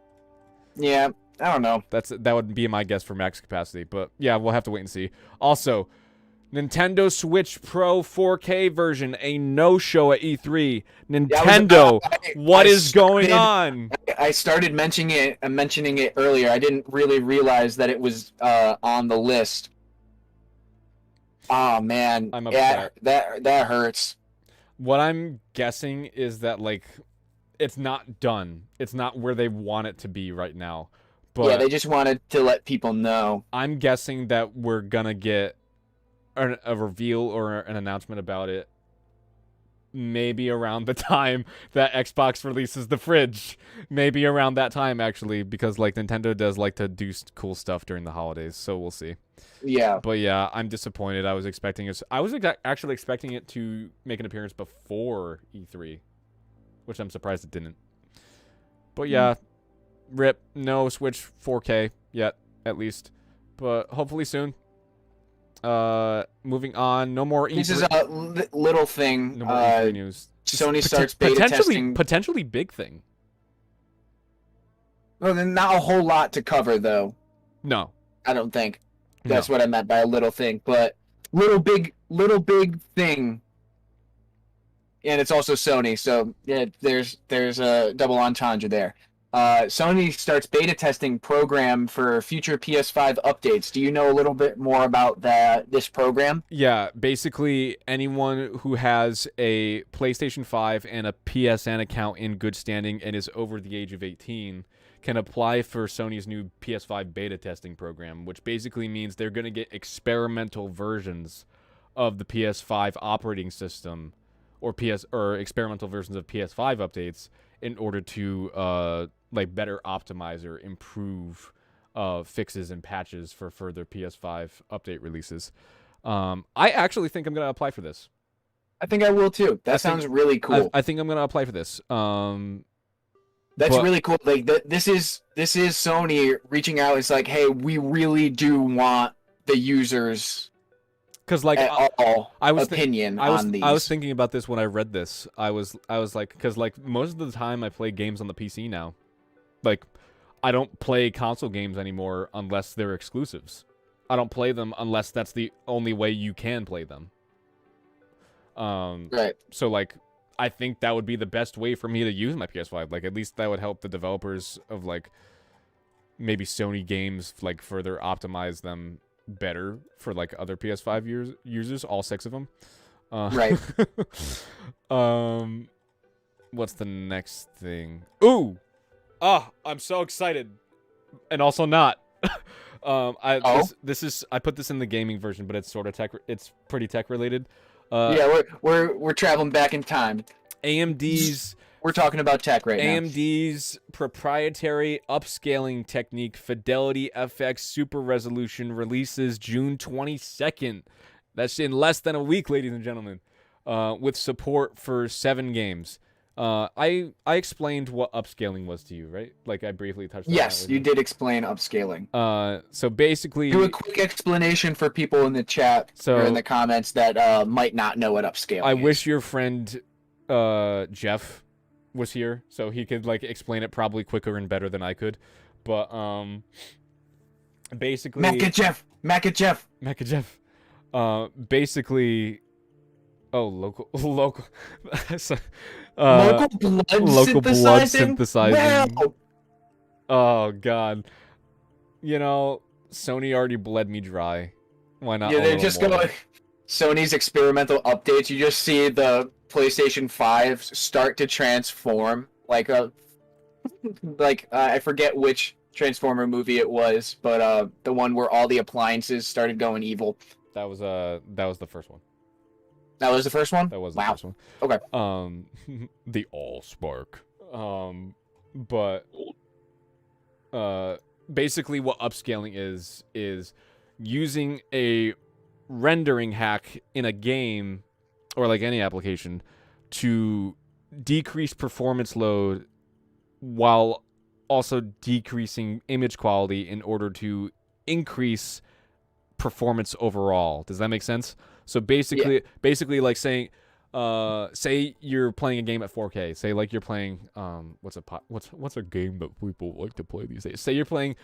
Yeah, I don't know. That would be my guess for max capacity. But yeah, we'll have to wait and see. Also, Nintendo Switch Pro 4K version, a no-show at E3. Nintendo, what is going on? I started mentioning it earlier. I didn't really realize that it was on the list. Oh man, I'm upset. That hurts. What I'm guessing is that like it's not done. It's not where they want it to be right now. But yeah, they just wanted to let people know. I'm guessing that we're gonna get a reveal or an announcement about it maybe around the time that Xbox releases the fridge. Maybe around that time, actually, because like Nintendo does like to do cool stuff during the holidays, so we'll see. Yeah. But yeah, I'm disappointed. I was actually expecting it to make an appearance before E3, which I'm surprised it didn't. But yeah, rip, no Switch 4K yet, at least. But hopefully soon. Moving on, no more E3. This is a little thing. No more E3 news. Sony starts beta testing. Potentially big thing. Well, then not a whole lot to cover, though. No. I don't think. That's what I meant by a little thing. But little big thing. And it's also Sony, so yeah, there's a double entendre there. Sony starts beta testing program for future PS5 updates. Do you know a little bit more about this program? Yeah, basically anyone who has a PlayStation 5 and a PSN account in good standing and is over the age of 18 can apply for Sony's new PS5 beta testing program, which basically means they're going to get experimental versions of the PS5 operating system or experimental versions of PS5 updates in order to like better optimize or improve fixes and patches for further PS5 update releases. I actually think I'm going to apply for this. I think I will too. That sounds really cool. I think I'm going to apply for this. That's really cool. Like this is Sony reaching out. It's like, hey, we really do want the users. Because like I was thinking about this when I read this. I was like, because like most of the time I play games on the PC now. Like, I don't play console games anymore unless they're exclusives. I don't play them unless that's the only way you can play them. Right. So like, I think that would be the best way for me to use my PS5. Like, at least that would help the developers of like maybe Sony games like further optimize them better for like other PS5 users, all 6 of them. Right. What's the next thing? Ooh, Oh, I'm so excited, and also not. This is I put this in the gaming version, but it's sort of tech. It's pretty tech related. Yeah, we're traveling back in time. AMD's We're talking about tech right now. AMD's proprietary upscaling technique, Fidelity FX Super Resolution, releases June 22nd. That's in less than a week, ladies and gentlemen, with support for 7 games. I explained what upscaling was to you, right? Like I briefly touched on Yes, that. you did explain upscaling. So basically, Do a quick explanation for people in the chat or in the comments that might not know what upscaling is. I wish your friend Jeff was here so he could like explain it probably quicker and better than I could. But basically Mac and Jeff. Basically local so, local blood synthesizing. Wow. Oh god. You know, Sony already bled me dry. Why not? Yeah, they're just going Sony's experimental updates. You just see the PlayStation 5 start to transform like I forget which Transformer movie it was, but the one where all the appliances started going evil. That was the first one. That was the first one? That was the first one. Okay. The Allspark. But basically what upscaling is using a rendering hack in a game or like any application to decrease performance load while also decreasing image quality in order to increase performance overall. Does that make sense? So basically like saying say you're playing a game at 4K. Say like you're playing what's a game that people like to play these days? Say you're playing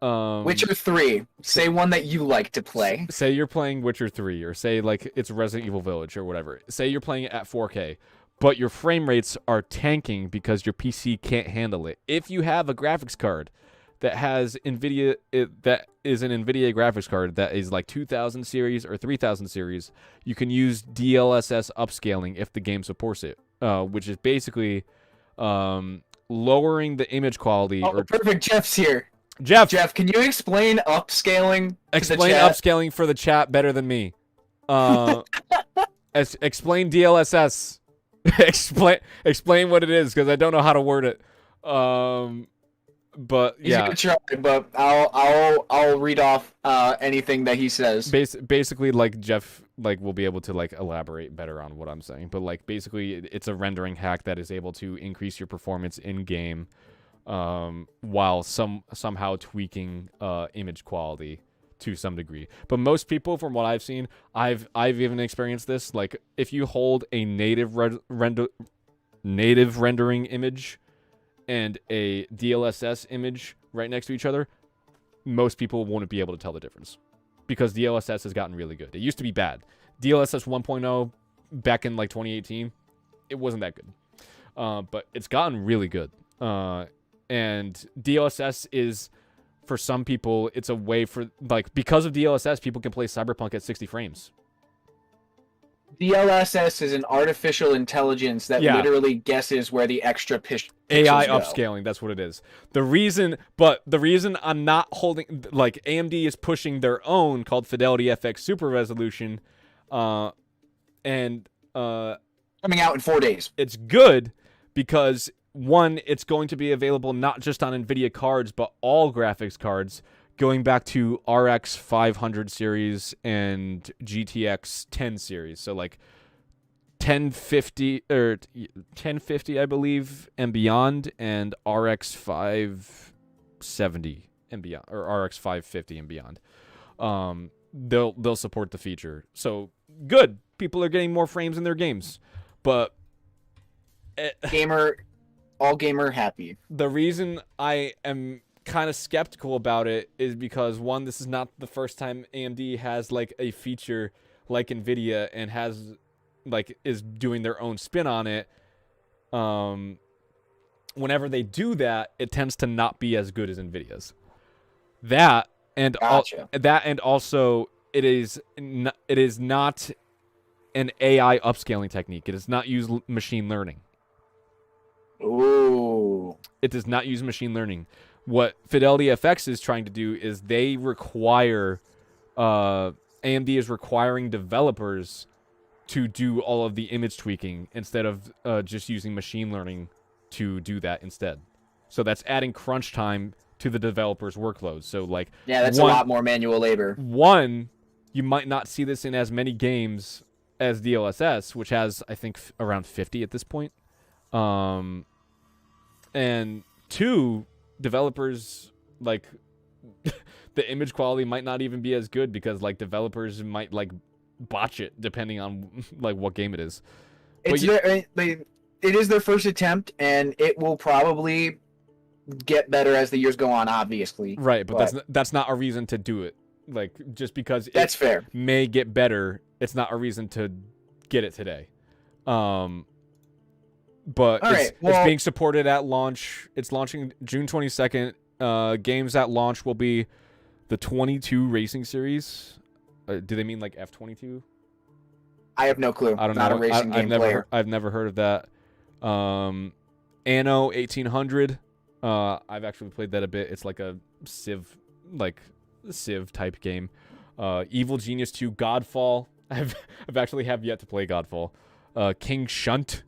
Witcher 3. Say one that you like to play. Say you're playing Witcher 3, or say like it's Resident Evil Village or whatever. Say you're playing it at 4K, but your frame rates are tanking because your PC can't handle it. If you have a graphics card that has that is an NVIDIA graphics card that is like 2000 series or 3000 series, you can use DLSS upscaling if the game supports it, which is basically lowering the image quality. Oh, perfect. Jeff's here. Jeff, can you explain upscaling? Explain upscaling for the chat better than me. Explain DLSS. explain what it is, because I don't know how to word it. But yeah, he's gonna try, but I'll read off anything that he says. Basically, like Jeff, like will be able to like elaborate better on what I'm saying. But like basically, it's a rendering hack that is able to increase your performance in game, while somehow tweaking image quality to some degree. But most people, from what I've seen, I've even experienced this. Like if you hold a native rendering image and a DLSS image right next to each other, most people won't be able to tell the difference because DLSS has gotten really good. It used to be bad. DLSS 1.0 back in like 2018, it wasn't that good. But it's gotten really good. And DLSS is, for some people, it's a way for, like, because of DLSS, people can play Cyberpunk at 60 frames. DLSS is an artificial intelligence that literally guesses where the extra AI go. Upscaling, that's what it is. The reason I'm not holding, like, AMD is pushing their own called Fidelity FX Super Resolution, and coming out in 4 days. It's good because, one, it's going to be available not just on NVIDIA cards, but all graphics cards, going back to RX 500 series and GTX 10 series. So like 1050 or 1050, I believe, and beyond, and RX 570 and beyond, or RX 550 and beyond. They'll support the feature. So good. People are getting more frames in their games. But all gamer happy. The reason I am kind of skeptical about it is because, one, this is not the first time AMD has like a feature like NVIDIA and has like is doing their own spin on it. Whenever they do that, it tends to not be as good as NVIDIA's. That and also it is not an AI upscaling technique. It does not use machine learning. Ooh. It does not use machine learning. What Fidelity FX is trying to do is they require, AMD is requiring developers to do all of the image tweaking instead of just using machine learning to do that instead. So that's adding crunch time to the developers' workloads. So like, Yeah, that's a lot more manual labor. One, you might not see this in as many games as DLSS, which has I think around 50 at this point. And two, developers like the image quality might not even be as good because like developers might like botch it depending on like what game it is. It is their first attempt, and it will probably get better as the years go on, obviously. Right, but that's not a reason to do it. Like just because that's fair may get better, it's not a reason to get it today. But it's being supported at launch. It's launching June 22nd. Games at launch will be the 22 Racing Series. Do they mean like F22? I have no clue. I don't know. Not a racing game player. I've never heard of that. Anno 1800. I've actually played that a bit. It's like a Civ type game. Evil Genius 2, Godfall. I've actually have yet to play Godfall. King Shunt,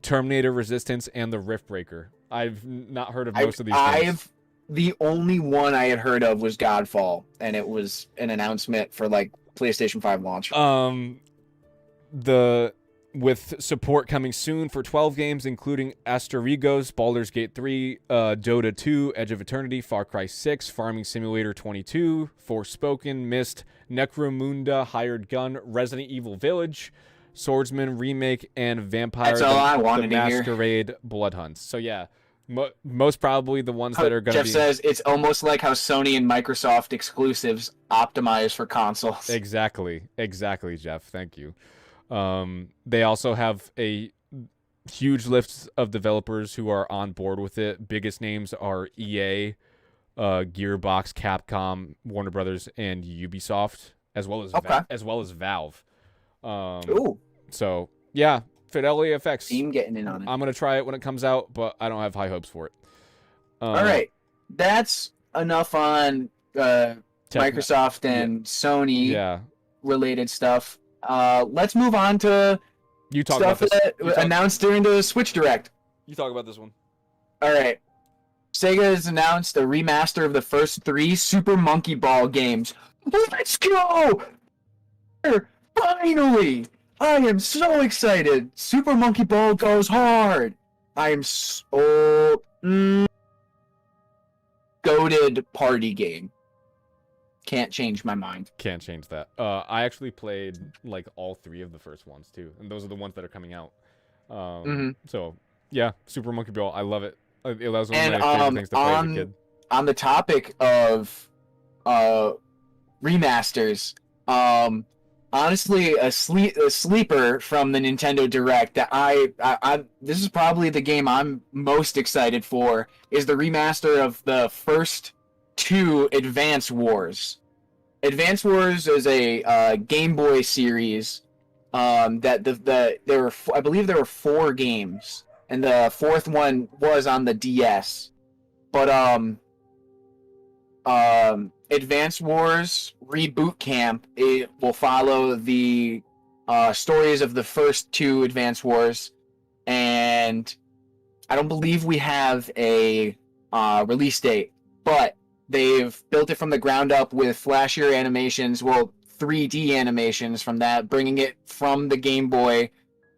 Terminator Resistance, and the Riftbreaker. I've not heard of most of these games. The only one I had heard of was Godfall, and it was an announcement for like PlayStation 5 launch. With support coming soon for 12 games, including Asterigos, Baldur's Gate 3, Dota 2, Edge of Eternity, Far Cry 6, Farming Simulator 22, Forspoken, Myst, Necromunda, Hired Gun, Resident Evil Village, Swordsman Remake, and Vampire the Masquerade Bloodhunt. So yeah, most probably the ones that are going to be... Jeff says it's almost like how Sony and Microsoft exclusives optimize for consoles. Exactly, Jeff. Thank you. They also have a huge list of developers who are on board with it. Biggest names are EA, Gearbox, Capcom, Warner Brothers, and Ubisoft, as well as Valve. Ooh. So yeah, Fidelity FX. Steam getting in on it. I'm gonna try it when it comes out, but I don't have high hopes for it. All right, that's enough on Microsoft and Sony related stuff. Let's move on to stuff that announced during the Switch Direct. You talk about this one. All right. Sega has announced a remaster of the first 3 Super Monkey Ball games. Let's go! Finally! I am so excited. Super Monkey Ball goes hard. I am so... goated party game. Can't change my mind. Can't change that. I actually played like all 3 of the first ones too, and those are the ones that are coming out. So yeah, Super Monkey Ball, I love it. It was one of my favorite things to play as a kid. On the topic of remasters, honestly, a sleeper from the Nintendo Direct that I this is probably the game I'm most excited for is the remaster of the first 2 Advance Wars. Advance Wars is a Game Boy series that I believe there were 4 games, and the 4th one was on the DS. But Advance Wars Reboot Camp, it will follow the stories of the first 2 Advance Wars, and I don't believe we have a release date, but they've built it from the ground up with flashier animations, 3D animations from that, bringing it from the Game Boy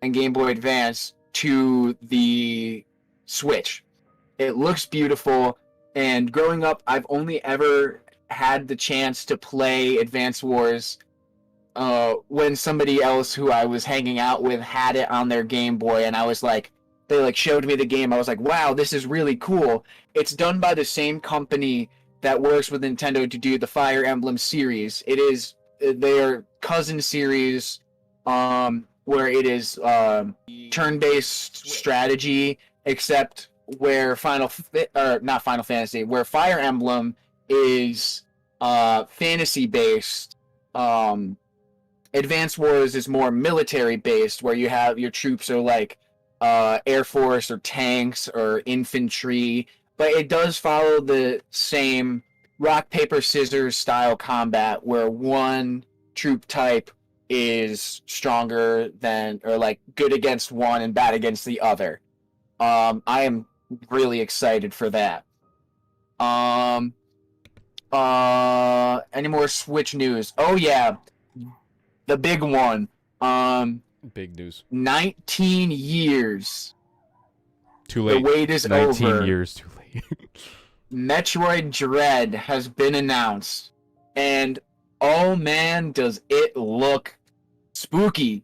and Game Boy Advance to the Switch. It looks beautiful, and growing up, I've only ever had the chance to play Advance Wars when somebody else who I was hanging out with had it on their Game Boy, and I was like, they showed me the game. I was like, wow, this is really cool. It's done by the same company that works with Nintendo to do the Fire Emblem series. It is their cousin series, where it is turn-based strategy, except where where Fire Emblem is fantasy-based. Advance Wars is more military-based, where you have your troops are like Air Force or tanks or infantry, but it does follow the same rock paper scissors style combat where one troop type is stronger than or like good against one and bad against the other. I am really excited for that. Um, any more Switch news? Oh yeah, the big one. Big news. 19 years. Too late. The wait is 19 over. years too late. Metroid Dread has been announced, and oh man, does it look spooky!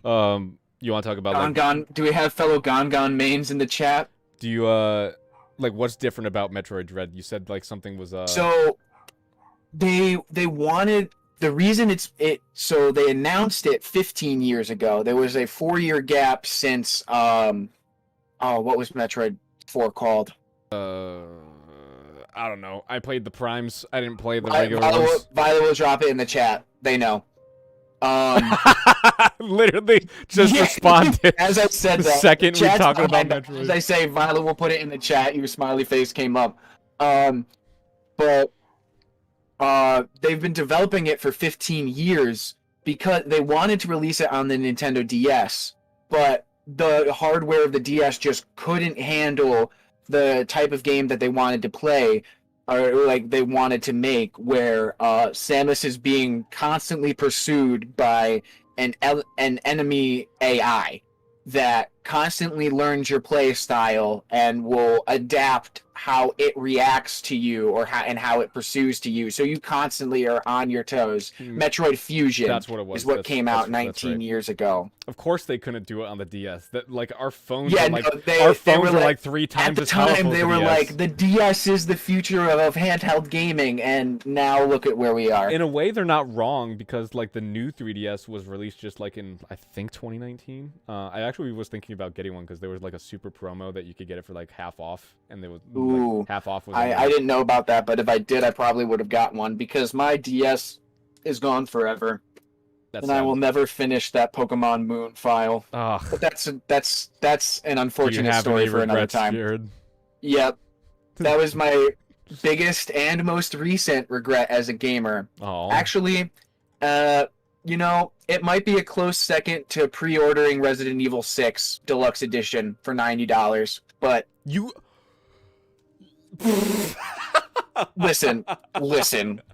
You want to talk about like? Gon. Do we have fellow Gon mains in the chat? Do you like what's different about Metroid Dread? You said like something was So they wanted the reason so they announced it 15 years ago. There was a 4-year gap since what was Metroid 4 called? I don't know. I played the primes. I didn't play the regular ones. Violet will drop it in the chat. They know. Literally just responded. As I said, the that, second we're talking about Metroid. As I say, Violet will put it in the chat. Your smiley face came up. But they've been developing it for 15 years because they wanted to release it on the Nintendo DS, but the hardware of the DS just couldn't handle the type of game that they wanted to play, or like they wanted to make, where Samus is being constantly pursued by an enemy AI that constantly learns your play style and will adapt how it reacts to you or how it pursues to you. So you constantly are on your toes. Metroid Fusion that's what it was. is what came out 19 years ago. Of course they couldn't do it on the DS. That like our phones yeah, are like no, our phones are like 3 times as powerful. At the time they were DS. like the DS is the future of handheld gaming, and now look at where we are. In a way they're not wrong, because like the new 3DS was released just like in I think 2019. I actually was thinking about getting one because there was like a super promo that you could get it for like half off, and there was like, half off. I didn't know about that, but if I did, I probably would have gotten one because my DS is gone forever. And I will never finish that Pokemon Moon file. Ugh. But that's an unfortunate story for another time. Jared? Yep. That was my biggest and most recent regret as a gamer. Oh. Actually, you know, it might be a close second to pre-ordering Resident Evil 6 Deluxe Edition for $90, but you listen,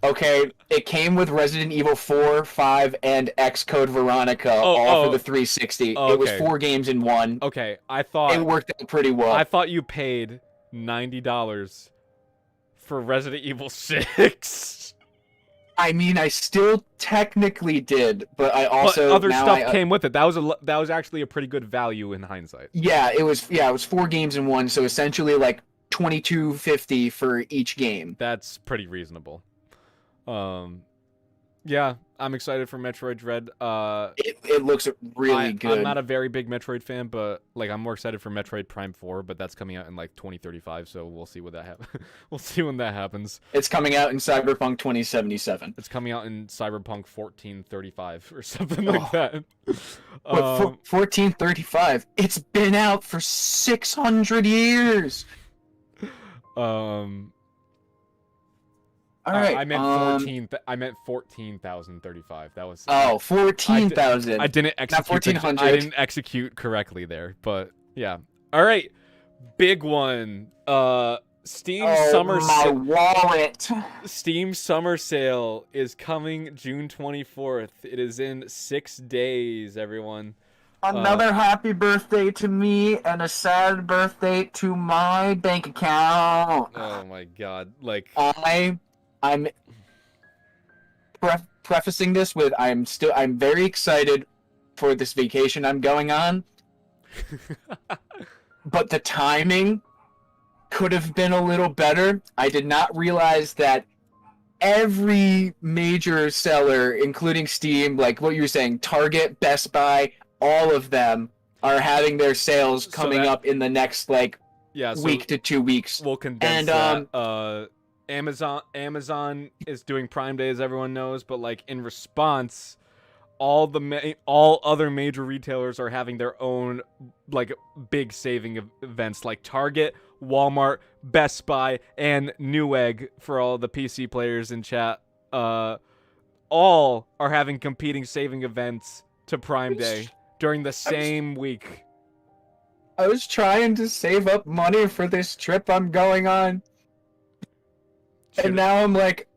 okay? It came with Resident Evil 4, 5, and Xcode Veronica, all for the 360. Oh, okay. It was 4 games in one. Okay, I thought... It worked out pretty well. I thought you paid $90 for Resident Evil 6. I mean, I still technically did, but I also... But other stuff came with it. That was actually a pretty good value in hindsight. Yeah, it was 4 games in one, so essentially like $22.50 for each game. That's pretty reasonable. Yeah, I'm excited for Metroid Dread. It looks really good. I'm not a very big Metroid fan, but like I'm more excited for Metroid Prime 4, but that's coming out in like 2035, so we'll see what that we'll see when that happens. It's coming out in Cyberpunk 2077. It's coming out in Cyberpunk 1435 or something like that. 1435. It's been out for 600 years. All right. I meant I meant 14,035. That was 14,000. I didn't execute. Not 1,400. I didn't execute correctly there, but yeah. All right, big one. Steam Steam Summer Sale is coming June 24th. It is in 6 days, everyone. Another happy birthday to me and a sad birthday to my bank account. Oh my god! Like I'm prefacing this with I'm very excited for this vacation I'm going on. But the timing could have been a little better. I did not realize that every major seller, including Steam, like what you were saying, Target, Best Buy, all of them are having their sales coming up in the next week to 2 weeks. We'll condense that. Amazon is doing Prime Day, as everyone knows, but like in response, all other major retailers are having their own like big saving events, like Target, Walmart, Best Buy, and Newegg for all the PC players in chat. All are having competing saving events to Prime Day during the same week. I was trying to save up money for this trip I'm going on. And now I'm like,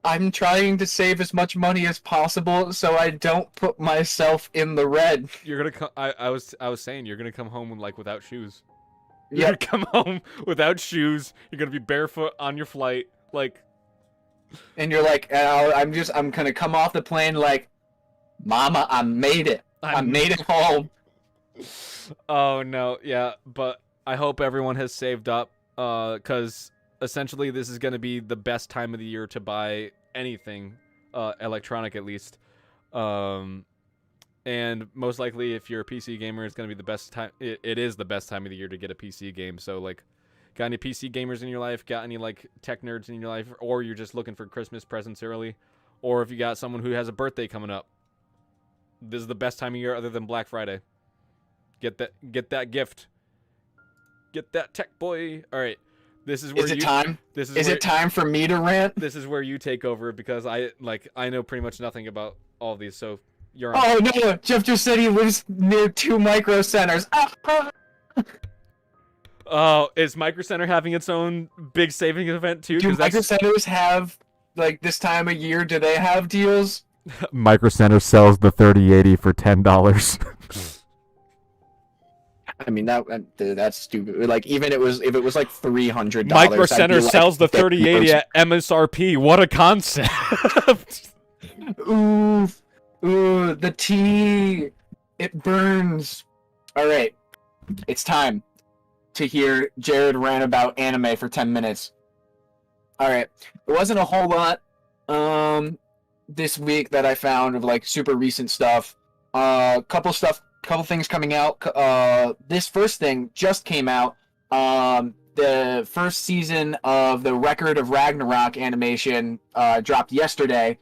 I'm trying to save as much money as possible so I don't put myself in the red. You're gonna come. I was saying you're gonna come home without shoes. You're Yeah. gonna come home without shoes. You're gonna be barefoot on your flight, like. And you're like, I'm gonna come off the plane like, Mama, I made it. I made it home. Oh no, yeah, but I hope everyone has saved up, because essentially this is gonna be the best time of the year to buy anything, electronic at least, and most likely if you're a PC gamer, it's gonna be the best time. It is the best time of the year to get a PC game. So like, got any PC gamers in your life? Got any like tech nerds in your life? Or you're just looking for Christmas presents early? Or if you got someone who has a birthday coming up, this is the best time of year other than Black Friday. Get that gift. Get that tech boy. All right. This is where time? Is it time for me to rant? This is where you take over because I know pretty much nothing about all of these. So you're on. Oh no, Jeff just said he lives near 2 micro centers. Oh, is Micro Center having its own big saving event too? Do micro centers have, like, this time of year, do they have deals? Micro Center sells the 3080 for $10. I mean, that's stupid. Like, even if it was like $300. Micro Center sells the 3080 at MSRP. What a concept! Ooh, the tea, it burns. All right, it's time to hear Jared rant about anime for 10 minutes. All right, there wasn't a whole lot this week that I found of like super recent stuff. Couple things coming out. This first thing just came out. The first season of the Record of Ragnarok animation dropped yesterday.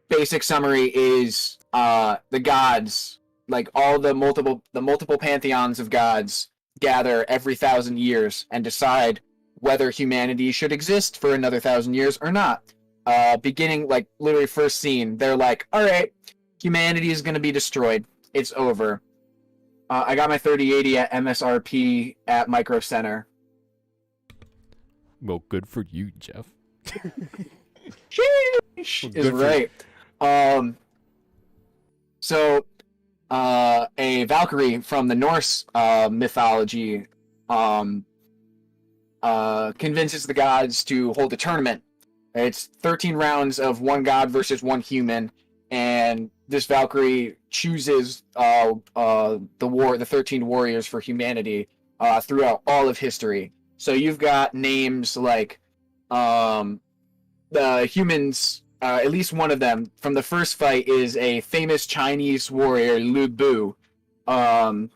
Basic summary is the gods, like all the multiple pantheons of gods, gather every 1,000 years and decide whether humanity should exist for another 1,000 years or not. Beginning, like, literally first scene, they're like, all right, humanity is going to be destroyed. It's over. I got my 3080 at MSRP at Micro Center. Well, good for you, Jeff. Sheesh, is right. So, a Valkyrie from the Norse mythology convinces the gods to hold a tournament. It's 13 rounds of one god versus one human, and this Valkyrie chooses the 13 warriors for humanity throughout all of history. So you've got names like the humans. At least one of them from the first fight is a famous Chinese warrior, Lu Bu, who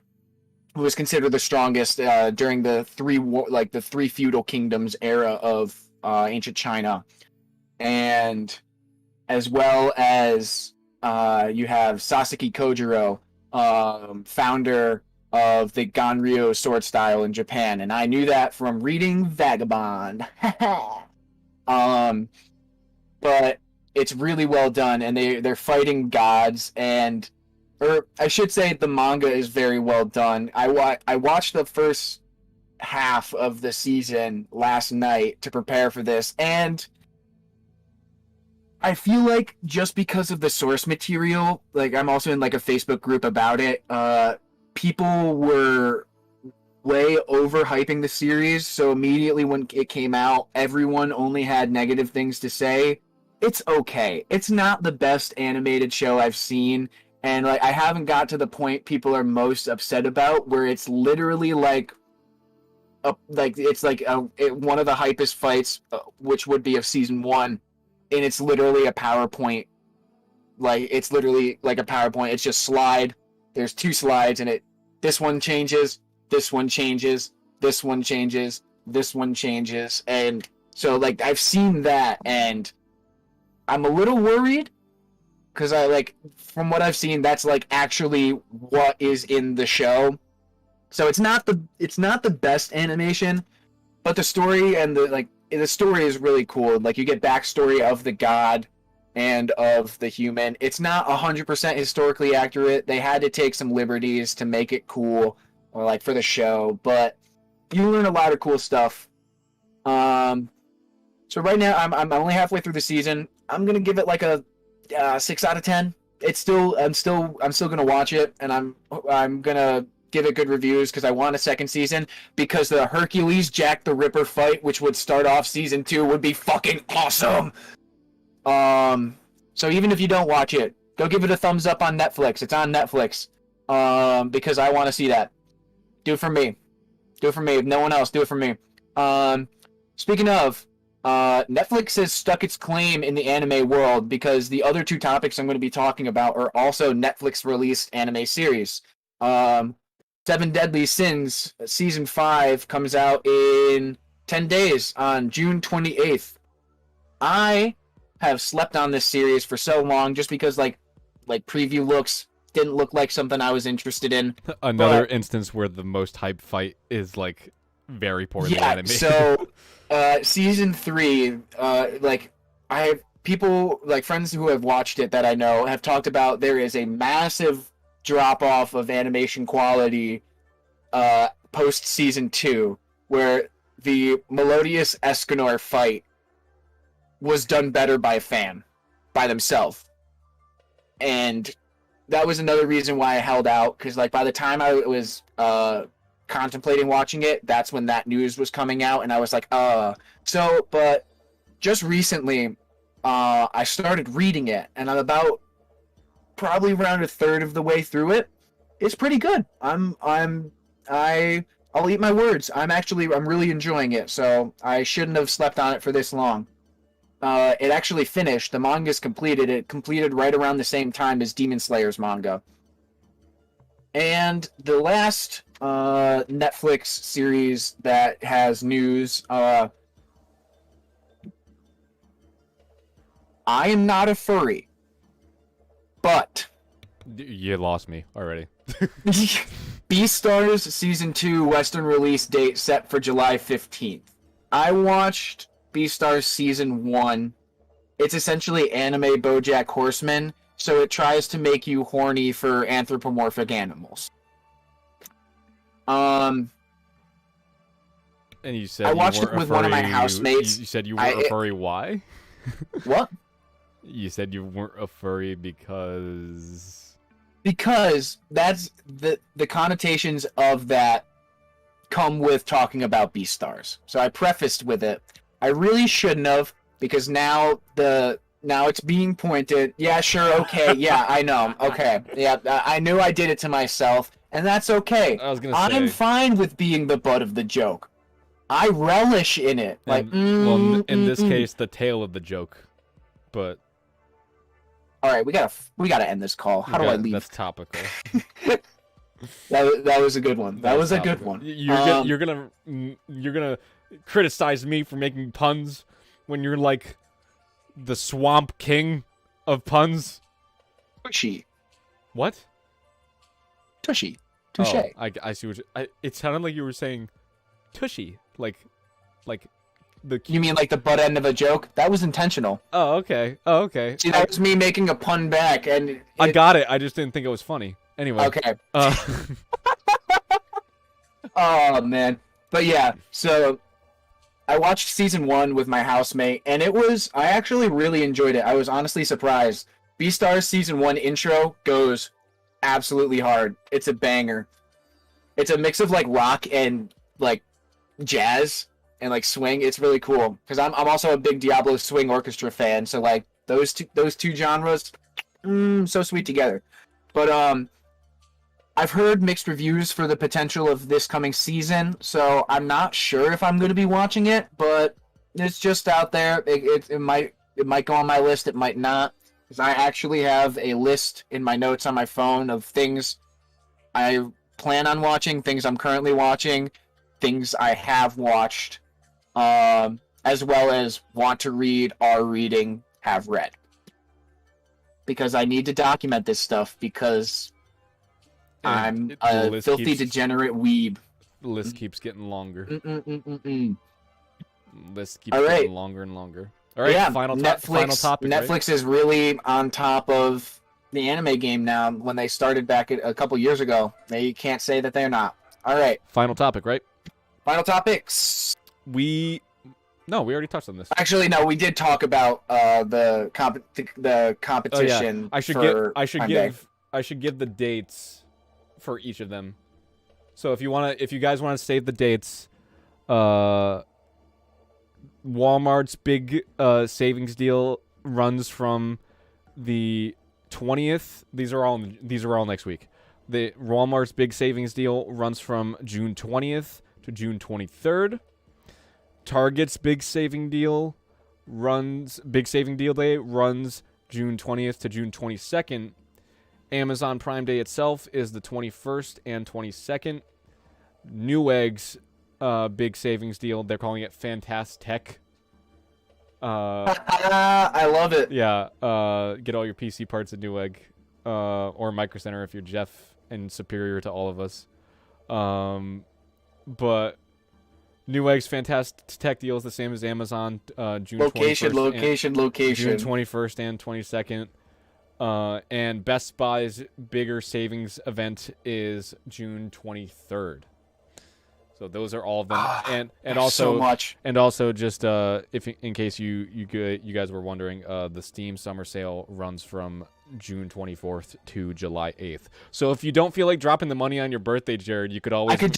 was considered the strongest during the three feudal kingdoms era of ancient China, and as well as you have Sasaki Kojiro, founder of the Ganryo sword style in Japan, and I knew that from reading Vagabond. But it's really well done, and they're fighting gods, or I should say the manga is very well done. I watched the first half of the season last night to prepare for this, and I feel like just because of the source material, like I'm also in like a Facebook group about it, people were way overhyping the series, so immediately when it came out, everyone only had negative things to say. It's okay. It's not the best animated show I've seen, and like I haven't got to the point people are most upset about, where it's literally like one of the hypest fights, which would be of season 1, and it's literally a PowerPoint. Like it's literally like a PowerPoint. It's just slide. There's 2 slides, and this one changes, this one changes, this one changes, this one changes, and so like I've seen that, and I'm a little worried because from what I've seen, that's like actually what is in the show. So it's not the best animation, but the story and the story is really cool. Like you get backstory of the god and of the human. It's not 100% historically accurate. They had to take some liberties to make it cool, or like for the show, but you learn a lot of cool stuff. So right now I'm only halfway through the season. I'm gonna give it like a 6 out of 10. I'm still gonna watch it, and I'm gonna give it good reviews because I want a second season, because the Hercules Jack the Ripper fight, which would start off season 2, would be fucking awesome. So even if you don't watch it, go give it a thumbs up on Netflix. It's on Netflix. Because I want to see that. Do it for me. Do it for me. If no one else, do it for me. Speaking of, Netflix has stuck its claim in the anime world because the other two topics I'm going to be talking about are also Netflix-released anime series. Seven Deadly Sins, Season 5, comes out in 10 days on June 28th. I have slept on this series for so long just because, like preview looks didn't look like something I was interested in. Another instance where the most hype fight is, like, very poorly animated. So, Season 3, I have people, like, friends who have watched it that I know have talked about there is a massive drop-off of animation quality post-Season 2, where the Melodious Escanor fight was done better by a fan, by themselves. And that was another reason why I held out, because like by the time I was contemplating watching it, that's when that news was coming out, and I was like, So, but just recently, I started reading it, and I'm about probably around a third of the way through it. It's pretty good. I'll eat my words. I'm really enjoying it, so I shouldn't have slept on it for this long. It actually finished. The manga's completed. It completed right around the same time as Demon Slayer's manga. And the last Netflix series that has news, I am not a furry, but You lost me already. Beastars Season 2 Western release date set for July 15th. I watched Beastars Season 1. It's essentially anime BoJack Horseman, so it tries to make you horny for anthropomorphic animals. And you said I watched you weren't it with a one of my furry- housemates. You said you weren't a furry. Why? What? You said you weren't a furry because That's the connotations of that come with talking about Beastars. So I prefaced with it. I really shouldn't have, because now it's being pointed. Yeah, sure, okay, yeah, I know. Okay, yeah, I knew I did it to myself, and that's okay. I was gonna I'm say. fine with being the butt of the joke. I relish in it. In this case, the tail of the joke. But all right, we gotta end this call. How do I leave? That's topical. That was a good one. That was a good topical. one. You're gonna criticize me for making puns when you're like the swamp king of puns. Tushy. What? Tushy. Touche. Oh, I see what it sounded like you were saying tushy, like the. You mean like the butt end of a joke? That was intentional. Oh, okay. Oh, okay. See, that was me making a pun back, and I got it. I just didn't think it was funny. Anyway. Okay. Oh man, but yeah. So I watched Season 1 with my housemate, and I actually really enjoyed it. I was honestly surprised. Beastars Season 1 intro goes absolutely hard. It's a banger. It's a mix of like rock and like jazz and like swing. It's really cool because I'm also a big Diablo Swing Orchestra fan. So like those two genres, so sweet together. But I've heard mixed reviews for the potential of this coming season, so I'm not sure if I'm going to be watching it. But it's just out there. It might go on my list. It might not. Because I actually have a list in my notes on my phone of things I plan on watching, things I'm currently watching, things I have watched, as well as want to read, are reading, have read. Because I need to document this stuff because I'm a filthy degenerate weeb. The list keeps getting longer. List keeps All right. getting longer and longer. All right, yeah, final topic. Netflix right? is really on top of the anime game now. When they started back a couple years ago, they can't say that they're not. All right. Final topic, right? Final topics. We already touched on this. Actually, no, we did talk about the competition. Oh, yeah. I should give the dates for each of them. So if you guys want to save the dates, Walmart's big savings deal runs from the 20th. These are all next week. The Walmart's big savings deal runs from June 20th to June 23rd. Target's big saving day runs June 20th to June 22nd. Amazon Prime Day itself is the 21st and 22nd. Newegg's big savings deal, they're calling it Fantastic. I love it. Yeah, get all your PC parts at Newegg, or Micro Center if you're Jeff and superior to all of us. But Newegg's Fantastic deal is the same as Amazon. June location. June 21st and 22nd. And Best Buy's bigger savings event is June 23rd. So those are all of them, and also so much. And also just if in case you guys were wondering, the Steam Summer Sale runs from June 24th to July 8th. So if you don't feel like dropping the money on your birthday, Jared, you could always I could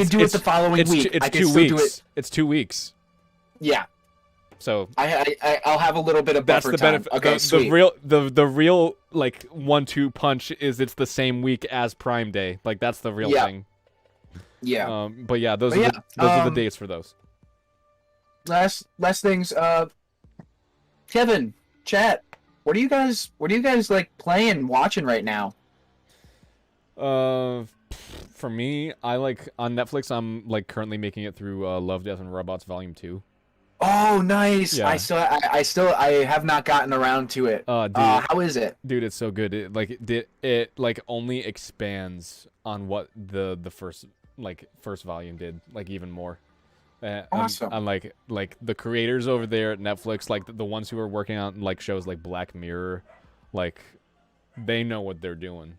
do it the following week. It's 2 weeks. It's 2 weeks. Yeah. So I'll have a little bit of buffer that's the benefit. Okay, sweet. The real like 1-2 punch is it's the same week as Prime Day. Like that's the real thing. Yeah. But yeah, those are the dates for those. Last things. Kevin, chat. What are you guys like playing, watching right now? For me, I like on Netflix. I'm like currently making it through Love, Death, and Robots Volume 2. Oh, nice! Yeah. I have not gotten around to it. Dude, how is it? Dude, it's so good. It like only expands on what the first volume did, like even more. Awesome. And like the creators over there at Netflix, like the ones who are working on like shows like Black Mirror, like they know what they're doing.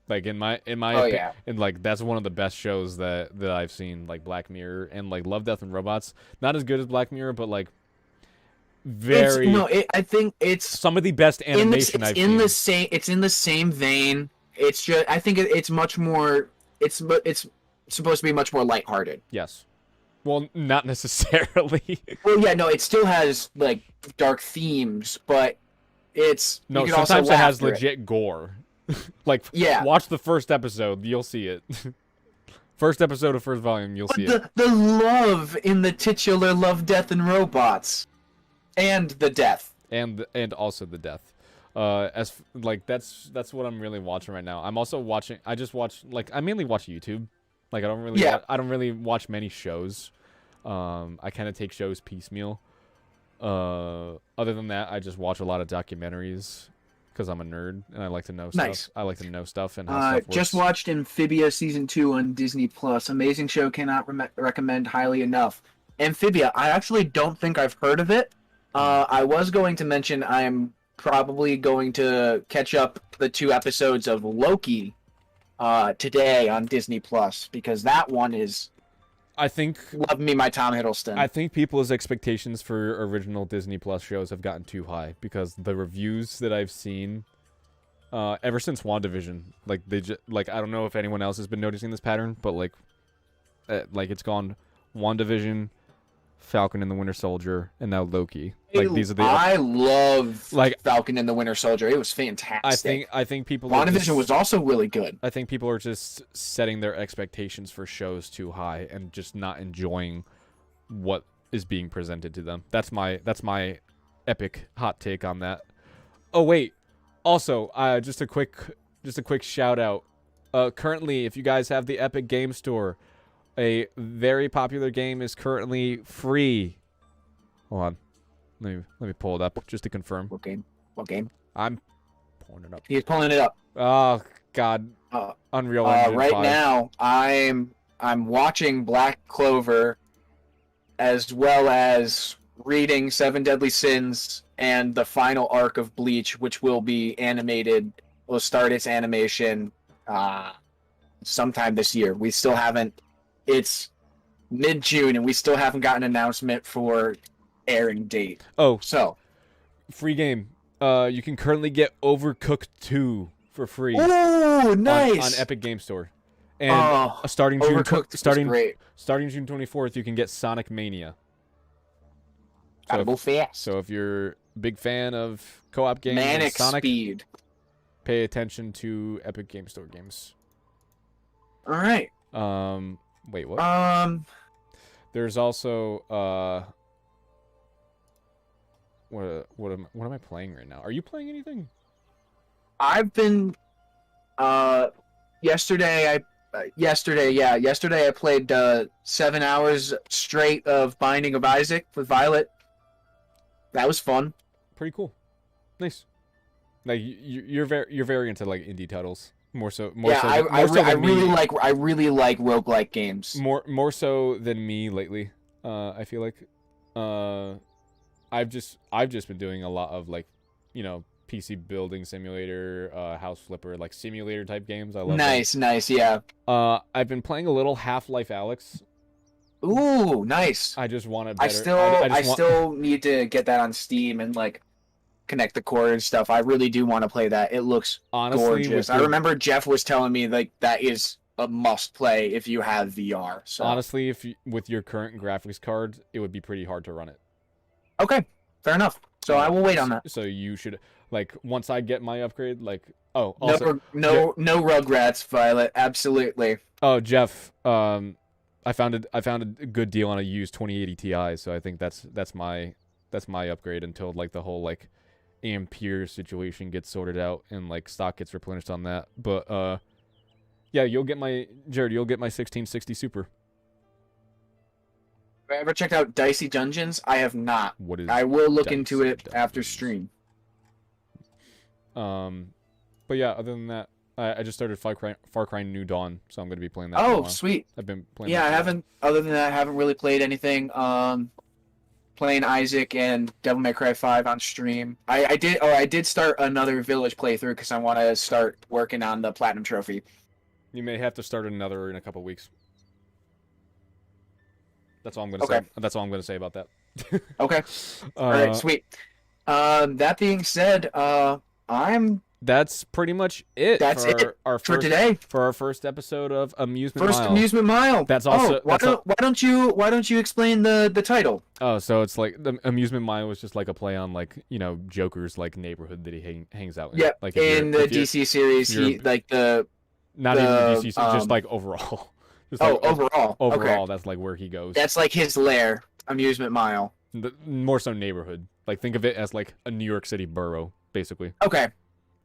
Like in my opinion, and like that's one of the best shows that I've seen, like Black Mirror, and like Love, Death, and Robots. Not as good as Black Mirror, but like very. I think it's some of the best animation I've seen. It's in the same vein. It's just I think it's much more. It's supposed to be much more lighthearted. Yes. Well, not necessarily. Well, yeah, no, it still has like dark themes, but it's sometimes it has legit gore. Like, watch the first episode, you'll see it. First episode of first volume, you'll see it. The love in the titular Love, Death, and Robots, and the death, and also the death. As like that's what I'm really watching right now. I'm also watching. I mainly watch YouTube. Like I don't really watch many shows. I kind of take shows piecemeal. Other than that, I just watch a lot of documentaries because I'm a nerd and I like to know stuff. I like to know stuff and how stuff works. Just watched Amphibia season 2 on Disney Plus. Amazing show, cannot recommend highly enough. Amphibia, I actually don't think I've heard of it. I was going to mention I'm probably going to catch up the 2 episodes of Loki today on Disney Plus because that one is. I think love me my Tom Hiddleston. I think people's expectations for original Disney Plus shows have gotten too high because the reviews that I've seen, ever since WandaVision, like I don't know if anyone else has been noticing this pattern, but like it's gone WandaVision, Falcon and the Winter Soldier, and now Loki. Like these are the. I love Falcon and the Winter Soldier. It was fantastic. I think people. WandaVision was also really good. I think people are just setting their expectations for shows too high and just not enjoying what is being presented to them. That's my epic hot take on that. Oh wait, also just a quick shout out. Currently, if you guys have the Epic Game Store, a very popular game is currently free. Hold on. Let me pull it up just to confirm. What game? What game? I'm pulling it up. He's pulling it up. Oh God, Unreal Engine Right 5. now, I'm watching Black Clover, as well as reading Seven Deadly Sins and the final arc of Bleach, which will be animated. Will start its animation sometime this year. We still haven't. It's mid-June, and we still haven't gotten an announcement for airing date. Oh, So, free game. You can currently get Overcooked 2 for free ooh, nice on Epic Game Store. And starting Overcooked June great. starting June 24th, you can get Sonic Mania. Gotta go fast. So if you're a big fan of co-op games and Manic Sonic, speed. pay attention to Epic Game Store games. All right. Wait, what? There's also what am I playing right now? Are you playing anything? I've been yesterday I played 7 hours straight of Binding of Isaac with Violet. That was fun. Pretty cool. Nice. Like you're very into like indie titles. More so than me. I really like roguelike games. More so than me lately. I feel like I've just been doing a lot of like, PC building simulator, house flipper, like simulator type games. I love Nice, yeah. I've been playing a little Half-Life Alyx. Ooh, nice. I just want it I better. still need to get that on Steam and like connect the cord and stuff. I really do want to play that. It looks gorgeous. I remember Jeff was telling me like that is a must play if you have VR. So honestly, with your current graphics card, it would be pretty hard to run it. Okay, fair enough. So I will wait on that. So you should once I get my upgrade, also no Rugrats, Violet. Absolutely. Oh, Jeff, I found a good deal on a used 2080 Ti, so I think that's my upgrade until like the whole like Ampere situation gets sorted out and like stock gets replenished on that. But yeah, you'll get my 1660 Super. Have I ever checked out Dicey Dungeons? I have not. What is? I will look Dicey into it Dungeons? after stream. But yeah, other than that, I just started Far Cry New Dawn, so I'm gonna be playing that. for a Oh, while. sweet. I've been playing. Yeah, I haven't. Other than that, I haven't really played anything. Playing Isaac and Devil May Cry 5 on stream. I did start another Village playthrough because I want to start working on the Platinum Trophy. You may have to start another in a couple weeks. That's all I'm gonna Okay. say. That's all I'm gonna say about that. Okay. All right, sweet. That being said, That's pretty much it. That's it our for first, today. For our first episode of Amusement First Mile. Amusement Mile. That's also. why don't you explain the title? Oh, so it's like the Amusement Mile was just like a play on like Joker's like neighborhood that he hangs out in. Yeah, like in the DC series, he like the not even the DC, just like overall. Just overall. Overall, Okay. that's like where he goes. That's like his lair, Amusement Mile. More so neighborhood. Like think of it as like a New York City borough, basically. Okay.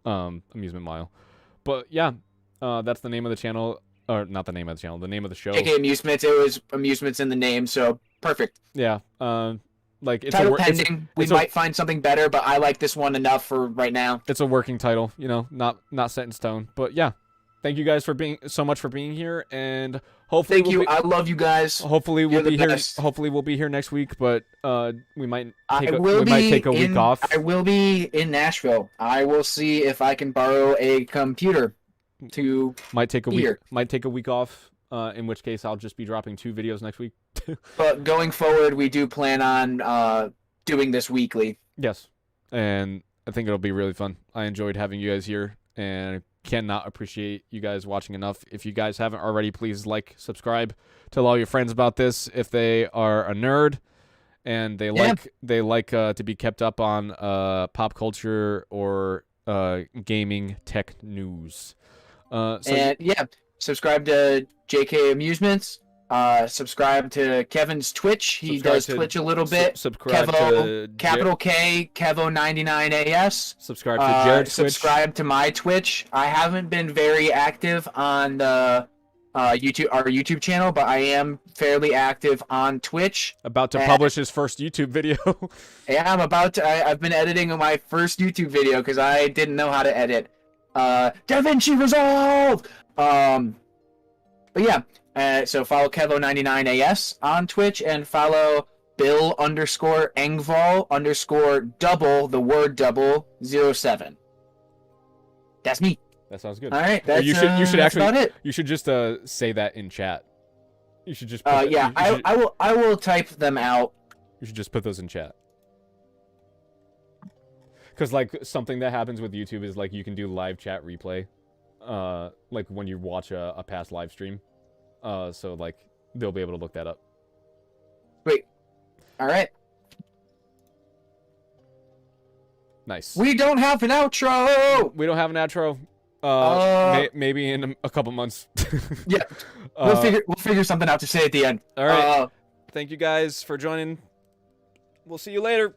Amusement Mile. But yeah, that's the name of the channel, or not the name of the channel, the name of the show. AK Amusements. It was Amusements in the name, so perfect. Yeah. Like it's title pending. We might find something better, but I like this one enough for right now. It's a working title, not set in stone. But yeah, thank you guys for being here, and hopefully I love you guys. Hopefully You're we'll be the here. best. Hopefully we'll be here next week, but we might take a week off. I will be in Nashville. I will see if I can borrow a computer to might take a week. here. Might take a week off. In which case I'll just be dropping 2 videos next week. But going forward, we do plan on doing this weekly. Yes, and I think it'll be really fun. I enjoyed having you guys here, and cannot appreciate you guys watching enough. If you guys haven't already, please subscribe, tell all your friends about this if they are a nerd and they like to be kept up on pop culture or gaming tech news. Subscribe to JK Amusements. Subscribe to Kevin's Twitch. He does Twitch a little bit. Subscribe Kevo, to capital K, Kevo99AS. Subscribe to Jared's Twitch. Subscribe to my Twitch. I haven't been very active on the our YouTube channel, but I am fairly active on Twitch. About to publish his first YouTube video. Yeah, I've been editing my first YouTube video because I didn't know how to edit. Da Vinci Resolve. But yeah, so follow Kevo99AS on Twitch and follow Bill_Engvall_double 07. That's me. That sounds good. All right, Or that's you should that's actually about it. you should just say that in chat. You should just put Yeah, I will type them out. You should just put those in chat. Because, like, something that happens with YouTube is, like, you can do live chat replay. Like, when you watch a past live stream. So, like, they'll be able to look that up. Wait. All right. Nice. We don't have an outro! We don't have an outro. Maybe in a couple months. Yeah. We'll figure something out to say at the end. All right. Thank you guys for joining. We'll see you later.